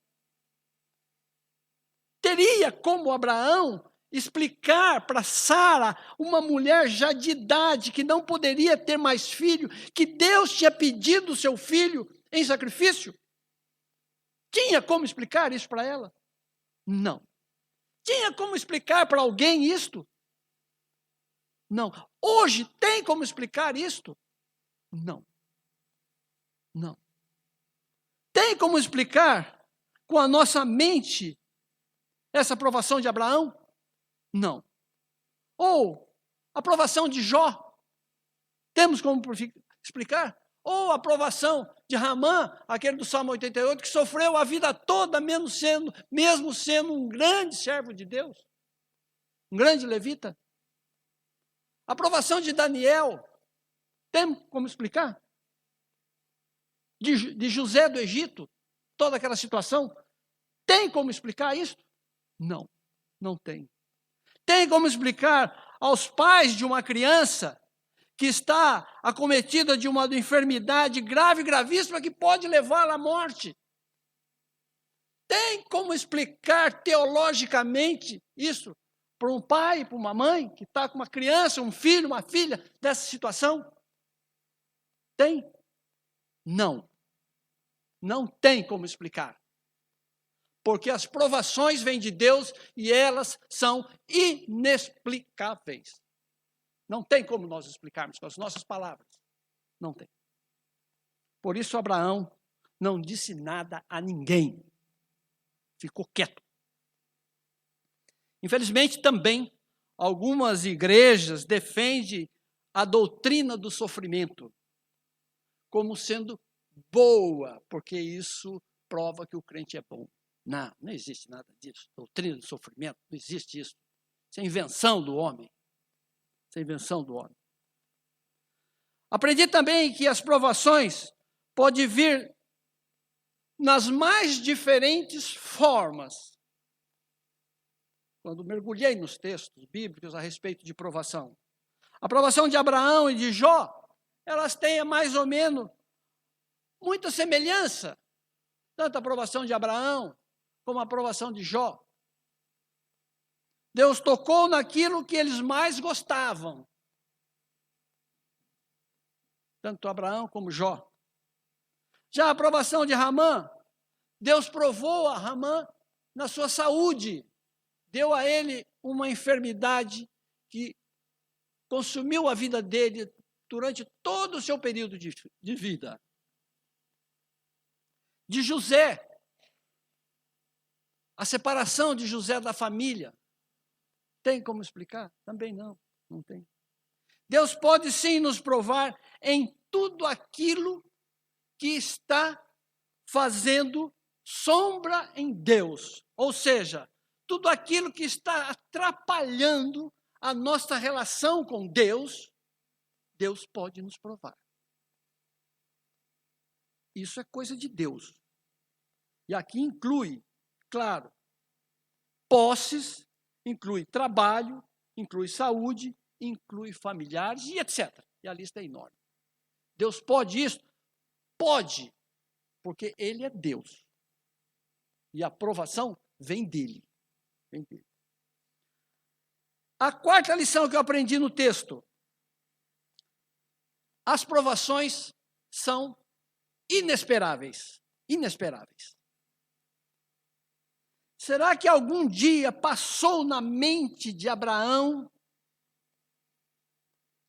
Teria como Abraão explicar para Sara, uma mulher já de idade, que não poderia ter mais filho, que Deus tinha pedido o seu filho em sacrifício? Tinha como explicar isso para ela? Não. Tinha como explicar para alguém isto? Não. Hoje tem como explicar isto? Não. Não. Tem como explicar com a nossa mente essa aprovação de Abraão? Não. Ou a aprovação de Jó? Temos como explicar? Ou a aprovação de Ramã, aquele do Salmo 88, que sofreu a vida toda, mesmo sendo um grande servo de Deus, um grande levita? A aprovação de Daniel, temos como explicar? De José do Egito, toda aquela situação, tem como explicar isso? Não, não tem. Tem como explicar aos pais de uma criança que está acometida de uma enfermidade grave, gravíssima, que pode levá-la à morte? Tem como explicar teologicamente isso para um pai, para uma mãe que está com uma criança, um filho, uma filha dessa situação? Tem? Não. Não tem como explicar. Porque as provações vêm de Deus e elas são inexplicáveis. Não tem como nós explicarmos com as nossas palavras. Não tem. Por isso Abraão não disse nada a ninguém. Ficou quieto. Infelizmente, também, algumas igrejas defendem a doutrina do sofrimento como sendo boa, porque isso prova que o crente é bom. Não existe nada disso. Doutrina do sofrimento, não existe isso. Isso é invenção do homem. Isso é invenção do homem. Aprendi também que as provações podem vir nas mais diferentes formas. Quando mergulhei nos textos bíblicos a respeito de provação. A provação de Abraão e de Jó, elas têm mais ou menos muita semelhança. Tanto a aprovação de Abraão como a aprovação de Jó. Deus tocou naquilo que eles mais gostavam. Tanto Abraão como Jó. Já a aprovação de Ramã, Deus provou a Ramã na sua saúde. Deu a ele uma enfermidade que consumiu a vida dele durante todo o seu período de vida. De José, a separação de José da família. Tem como explicar? Também não tem. Deus pode sim nos provar em tudo aquilo que está fazendo sombra em Deus. Ou seja, tudo aquilo que está atrapalhando a nossa relação com Deus, Deus pode nos provar. Isso é coisa de Deus. E aqui inclui, claro, posses, inclui trabalho, inclui saúde, inclui familiares e etc. E a lista é enorme. Deus pode isso? Pode, porque Ele é Deus. E a aprovação vem dEle. A quarta lição que eu aprendi no texto. As provações são inesperáveis. Será que algum dia passou na mente de Abraão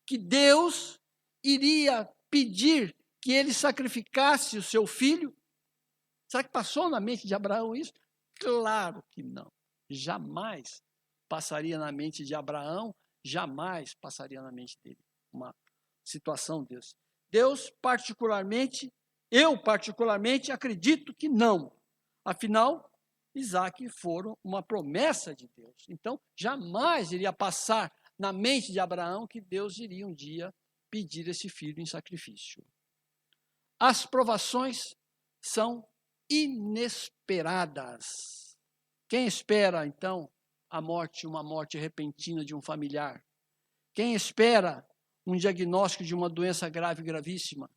que Deus iria pedir que ele sacrificasse o seu filho? Será que passou na mente de Abraão isso? Claro que não. Jamais passaria na mente de Abraão, jamais passaria na mente dele uma situação dessa. Eu particularmente acredito que não. Afinal, Isaac foram uma promessa de Deus. Então, jamais iria passar na mente de Abraão que Deus iria um dia pedir esse filho em sacrifício. As provações são inesperadas. Quem espera, então, uma morte repentina de um familiar? Quem espera um diagnóstico de uma doença grave, gravíssima?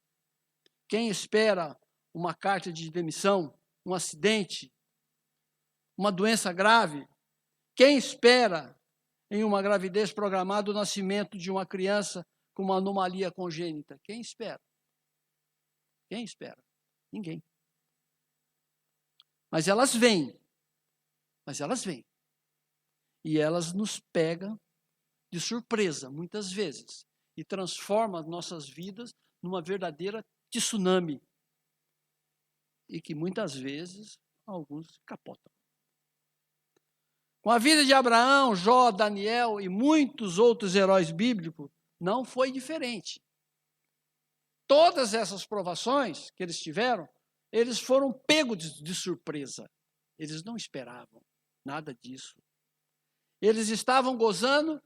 Quem espera uma carta de demissão, um acidente, uma doença grave? Quem espera em uma gravidez programada o nascimento de uma criança com uma anomalia congênita? Quem espera? Quem espera? Ninguém. Mas elas vêm. E elas nos pegam de surpresa, muitas vezes, e transformam as nossas vidas numa verdadeira tsunami. E que muitas vezes alguns capotam. Com a vida de Abraão, Jó, Daniel e muitos outros heróis bíblicos, não foi diferente. Todas essas provações que eles tiveram, eles foram pegos de surpresa. Eles não esperavam nada disso. Eles estavam gozando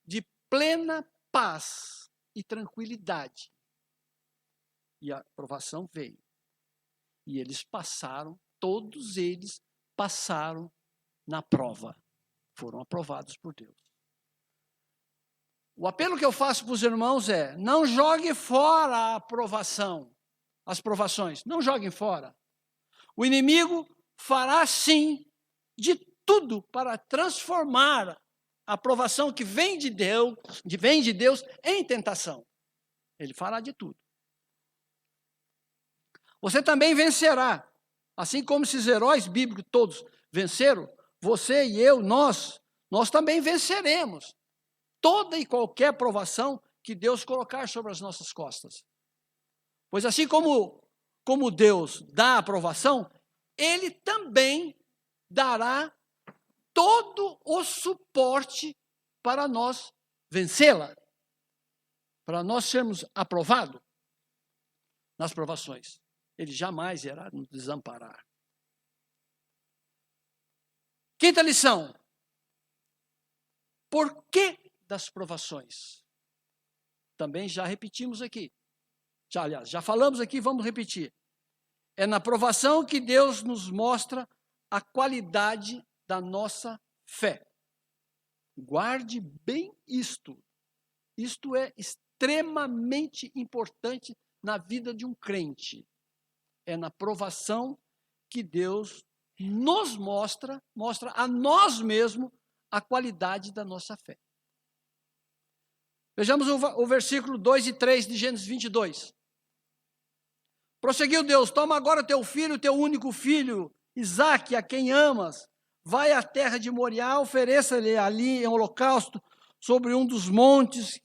de plena paz e tranquilidade. E a provação veio. E eles passaram, todos eles passaram na prova. Foram aprovados por Deus. O apelo que eu faço para os irmãos é: não jogue fora a aprovação, as provações. Não joguem fora. O inimigo fará, sim, de tudo para transformar a aprovação que vem de Deus em tentação. Ele fará de tudo. Você também vencerá. Assim como esses heróis bíblicos todos venceram, você e eu, nós também venceremos toda e qualquer provação que Deus colocar sobre as nossas costas. Pois assim como Deus dá a aprovação, Ele também dará todo o suporte para nós vencê-la, para nós sermos aprovados nas provações. Ele jamais irá nos desamparar. Quinta lição. Por que das provações? Também já repetimos aqui. Aliás, já falamos aqui, vamos repetir. É na provação que Deus nos mostra a qualidade da nossa fé. Guarde bem isto. Isto é extremamente importante na vida de um crente. É na provação que Deus nos mostra a nós mesmos a qualidade da nossa fé. Vejamos o versículo 2 e 3 de Gênesis 22. Prosseguiu Deus: toma agora teu filho, teu único filho, Isaque, a quem amas, vai à terra de Moriá, ofereça-lhe ali em holocausto sobre um dos montes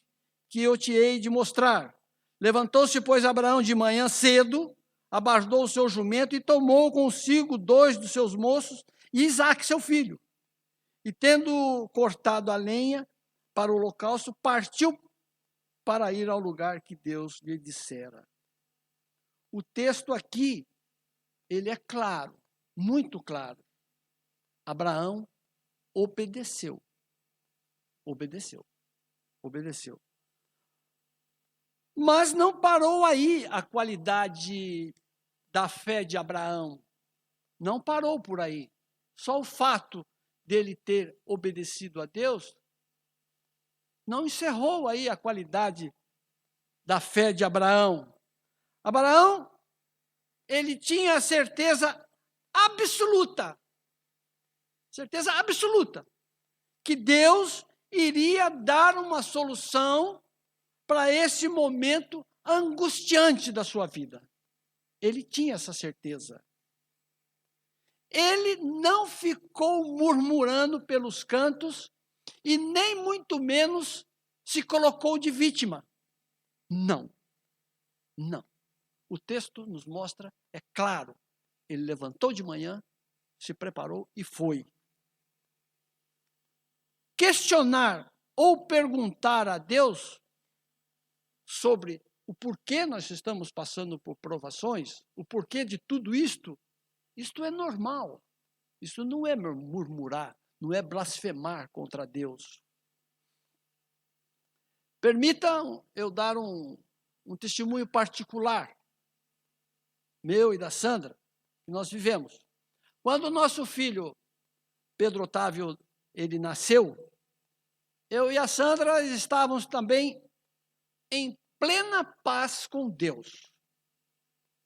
que eu te hei de mostrar. Levantou-se, pois, Abraão de manhã cedo, abardou o seu jumento e tomou consigo 2 dos seus moços e Isaque, seu filho. E tendo cortado a lenha para o holocausto, partiu para ir ao lugar que Deus lhe dissera. O texto aqui, ele é claro, muito claro. Abraão obedeceu. Mas não parou aí a qualidade da fé de Abraão. Não parou por aí. Só o fato dele ter obedecido a Deus não encerrou aí a qualidade da fé de Abraão. Abraão, ele tinha certeza absoluta, que Deus iria dar uma solução para esse momento angustiante da sua vida. Ele tinha essa certeza. Ele não ficou murmurando pelos cantos e nem muito menos se colocou de vítima. Não. O texto nos mostra, é claro, ele levantou de manhã, se preparou e foi. Questionar ou perguntar a Deus sobre o porquê nós estamos passando por provações, o porquê de tudo isto é normal. Isso não é murmurar, não é blasfemar contra Deus. Permitam eu dar um testemunho particular, meu e da Sandra, que nós vivemos. Quando o nosso filho, Pedro Otávio, ele nasceu, eu e a Sandra estávamos também em plena paz com Deus.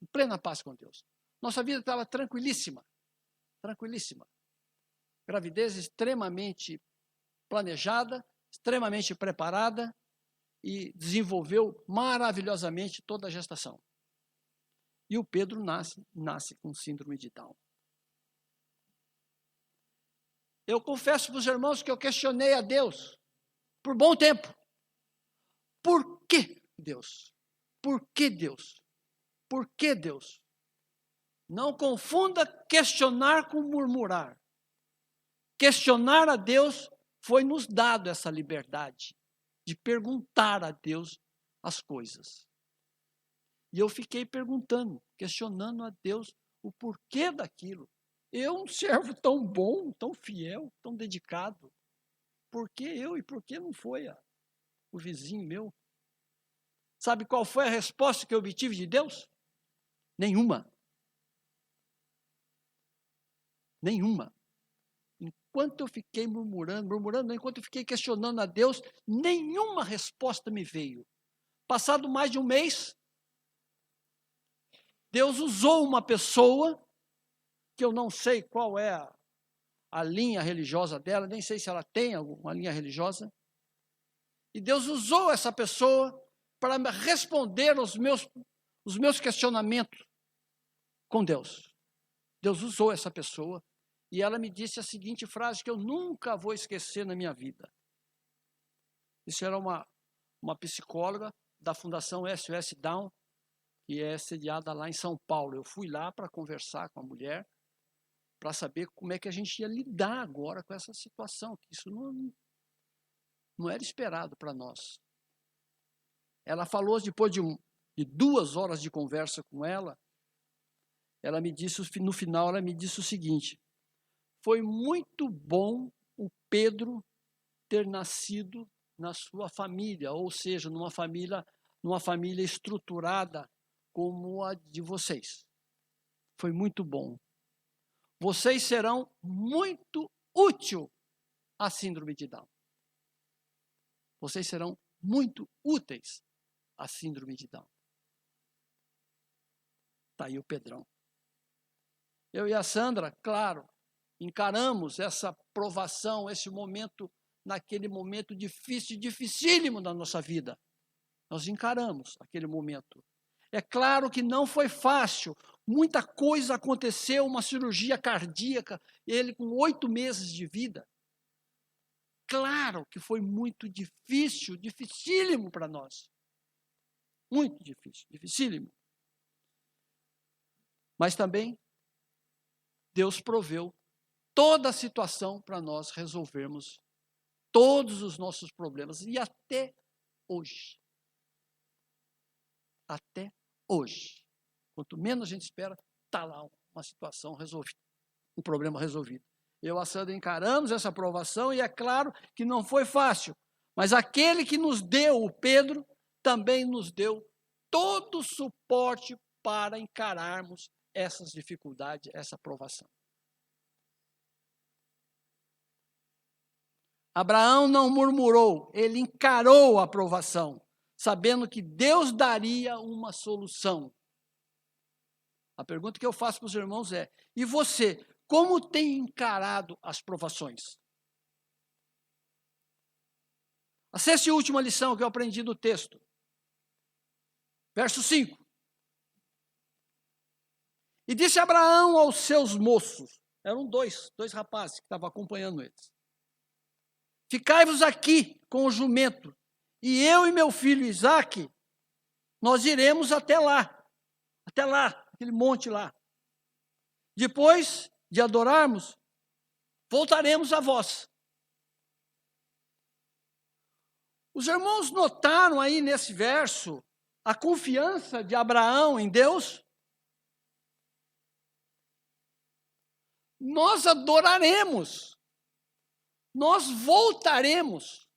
Em plena paz com Deus. Nossa vida estava tranquilíssima. Gravidez extremamente planejada, extremamente preparada e desenvolveu maravilhosamente toda a gestação. E o Pedro nasce com síndrome de Down. Eu confesso para os irmãos que eu questionei a Deus por bom tempo. Por que Deus? Por que Deus? Por que Deus? Não confunda questionar com murmurar. Questionar a Deus foi nos dado essa liberdade de perguntar a Deus as coisas. E eu fiquei perguntando, questionando a Deus o porquê daquilo. Eu, um servo tão bom, tão fiel, tão dedicado, por que eu e por que não foi o vizinho meu? Sabe qual foi a resposta que eu obtive de Deus? Nenhuma. Enquanto eu fiquei murmurando, enquanto eu fiquei questionando a Deus, nenhuma resposta me veio. Passado mais de um mês, Deus usou uma pessoa, que eu não sei qual é a linha religiosa dela, nem sei se ela tem alguma linha religiosa, e Deus usou essa pessoa para responder os meus questionamentos com Deus. Deus usou essa pessoa e ela me disse a seguinte frase que eu nunca vou esquecer na minha vida. Isso era uma psicóloga da Fundação SOS Down, que é sediada lá em São Paulo. Eu fui lá para conversar com a mulher para saber como é que a gente ia lidar agora com essa situação, que isso não era esperado para nós. Ela falou, depois de 2 horas de conversa com ela me disse, no final, ela me disse o seguinte: foi muito bom o Pedro ter nascido na sua família, ou seja, numa família estruturada como a de vocês. Foi muito bom. Vocês serão muito úteis à síndrome de Down. Vocês serão muito úteis à síndrome de Down. Está aí o Pedrão. Eu e a Sandra, claro, encaramos essa provação, esse momento, naquele momento difícil, dificílimo da nossa vida. Nós encaramos aquele momento. É claro que não foi fácil, muita coisa aconteceu, uma cirurgia cardíaca, ele com 8 meses de vida. Claro que foi muito difícil, dificílimo para nós. Muito difícil, dificílimo. Mas também Deus proveu toda a situação para nós resolvermos todos os nossos problemas. E até hoje. Até hoje. Quanto menos a gente espera, está lá uma situação resolvida, um problema resolvido. Eu e a Sandra encaramos essa provação e é claro que não foi fácil, mas aquele que nos deu, o Pedro, também nos deu todo o suporte para encararmos essas dificuldades, essa provação. Abraão não murmurou, ele encarou a provação, sabendo que Deus daria uma solução. A pergunta que eu faço para os irmãos é: e você, como tem encarado as provações? A sexta e última lição que eu aprendi do texto. Verso 5. E disse Abraão aos seus moços, eram dois rapazes que estavam acompanhando eles: ficai-vos aqui com o jumento, e eu e meu filho Isaque, nós iremos até lá, aquele monte lá. Depois de adorarmos, voltaremos a vós. Os irmãos notaram aí nesse verso a confiança de Abraão em Deus? Nós adoraremos, nós voltaremos.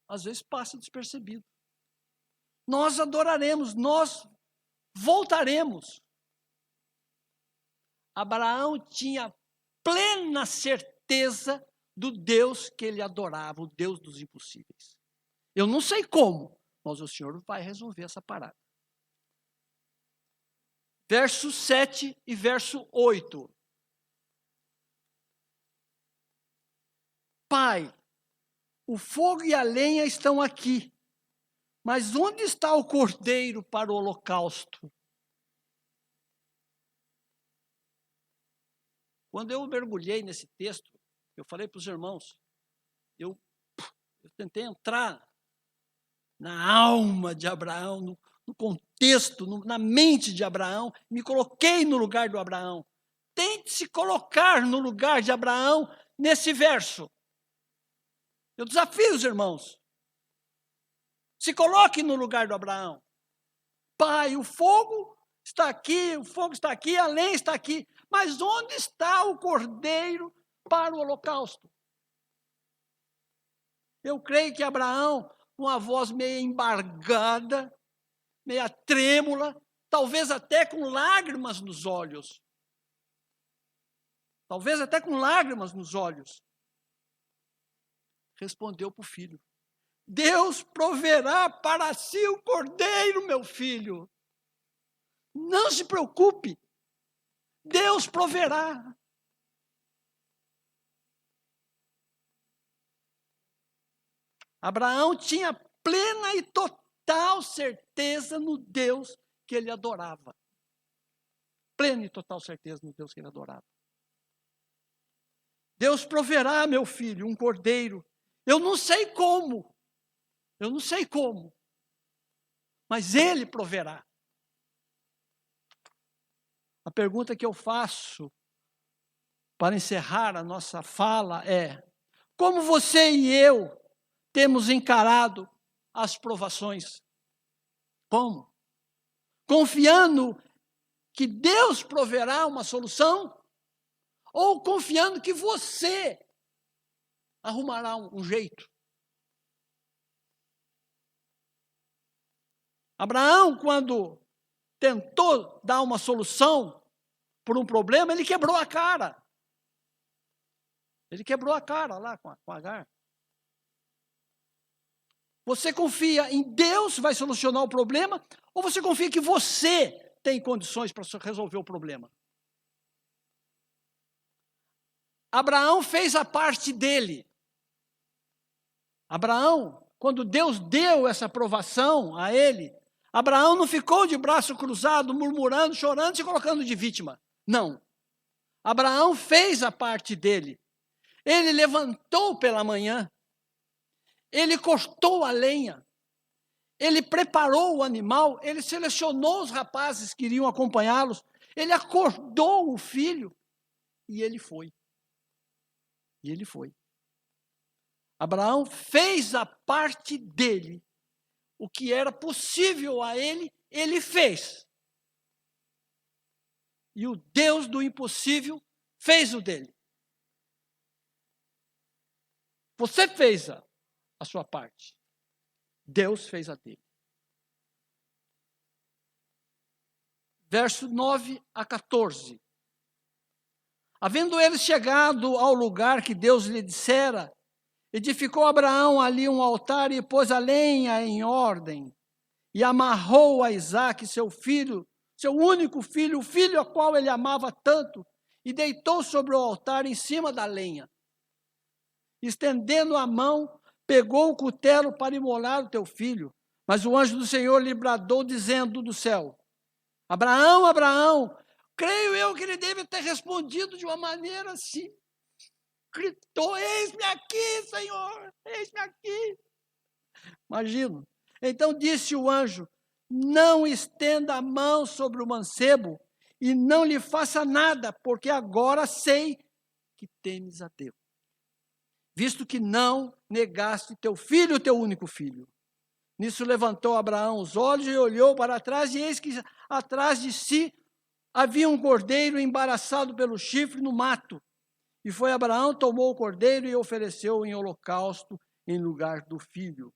Às vezes passa despercebido. Nós adoraremos, nós voltaremos. Abraão tinha plena certeza do Deus que ele adorava, o Deus dos impossíveis. Eu não sei como, mas o Senhor vai resolver essa parada. Verso 7 e verso 8. Pai, o fogo e a lenha estão aqui, mas onde está o cordeiro para o holocausto? Quando eu mergulhei nesse texto, eu falei para os irmãos, eu tentei entrar na alma de Abraão, no contexto, na mente de Abraão, me coloquei no lugar do Abraão. Tente se colocar no lugar de Abraão nesse verso. Eu desafio os irmãos. Se coloque no lugar do Abraão. Pai, o fogo está aqui, a lenha está aqui, mas onde está o cordeiro para o holocausto? Eu creio que Abraão, com a voz meio embargada, meia trêmula, talvez até com lágrimas nos olhos. Respondeu para o filho: Deus proverá para si o cordeiro, meu filho. Não se preocupe, Deus proverá. Abraão tinha plena e total certeza no Deus que ele adorava. Plena e total certeza no Deus que ele adorava. Deus proverá, meu filho, um cordeiro. Eu não sei como, mas Ele proverá. A pergunta que eu faço para encerrar a nossa fala é: como você e eu temos encarado as provações? Como? Confiando que Deus proverá uma solução? Ou confiando que você arrumará um jeito? Abraão, quando tentou dar uma solução para um problema, ele quebrou a cara. Ele quebrou a cara lá com Agar. Você confia em Deus vai solucionar o problema, ou você confia que você tem condições para resolver o problema? Abraão fez a parte dele. Abraão, quando Deus deu essa aprovação a ele, Abraão não ficou de braço cruzado, murmurando, chorando, se colocando de vítima. Não. Abraão fez a parte dele. Ele levantou pela manhã, ele cortou a lenha, ele preparou o animal, ele selecionou os rapazes que iriam acompanhá-los, ele acordou o filho e ele foi. E ele foi. Abraão fez a parte dele. O que era possível a ele, ele fez. E o Deus do impossível fez o dele. Você fez a sua parte. Deus fez a dele. Verso 9 a 14. Havendo eles chegado ao lugar que Deus lhe dissera, edificou Abraão ali um altar e pôs a lenha em ordem, e amarrou a Isaque, seu filho, seu único filho, o filho a qual ele amava tanto, e deitou sobre o altar em cima da lenha. Estendendo a mão, pegou o cutelo para imolar o teu filho. Mas o anjo do Senhor lhe bradou, dizendo do céu: Abraão, Abraão. Creio eu que ele deve ter respondido de uma maneira assim. Gritou: eis-me aqui, Senhor, eis-me aqui. Imagino. Então disse o anjo: não estenda a mão sobre o mancebo e não lhe faça nada, porque agora sei que temes a Deus, visto que não negaste teu filho, teu único filho. Nisso levantou Abraão os olhos e olhou para trás, e eis que atrás de si havia um cordeiro embaraçado pelo chifre no mato. E foi Abraão, tomou o cordeiro e ofereceu em holocausto em lugar do filho.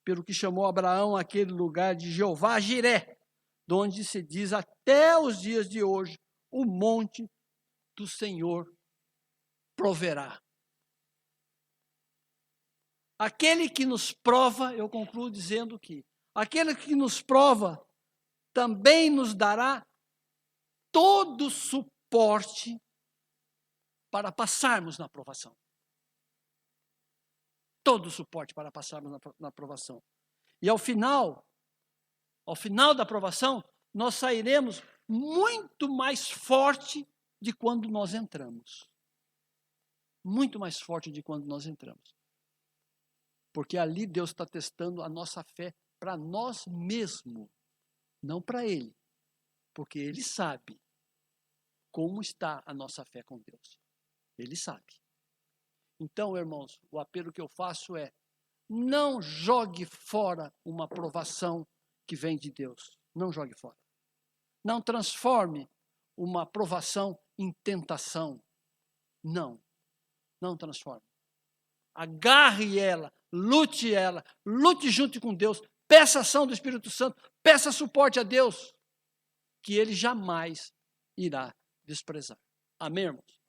Pelo que chamou Abraão aquele lugar de Jeová Jiré, de onde se diz até os dias de hoje: o monte do Senhor proverá. Aquele que nos prova, eu concluo dizendo que aquele que nos prova também nos dará todo o suporte para passarmos na aprovação. Todo o suporte para passarmos na aprovação. E ao final da aprovação, nós sairemos muito mais forte de quando nós entramos. Muito mais forte de quando nós entramos. Porque ali Deus está testando a nossa fé para nós mesmos, não para Ele. Porque Ele sabe como está a nossa fé com Deus. Ele sabe. Então, irmãos, o apelo que eu faço é: não jogue fora uma provação que vem de Deus. Não jogue fora. Não transforme uma provação em tentação. Não transforme. Agarre ela, lute junto com Deus, peça ação do Espírito Santo, peça suporte a Deus, que Ele jamais irá desprezar. Amém, irmãos?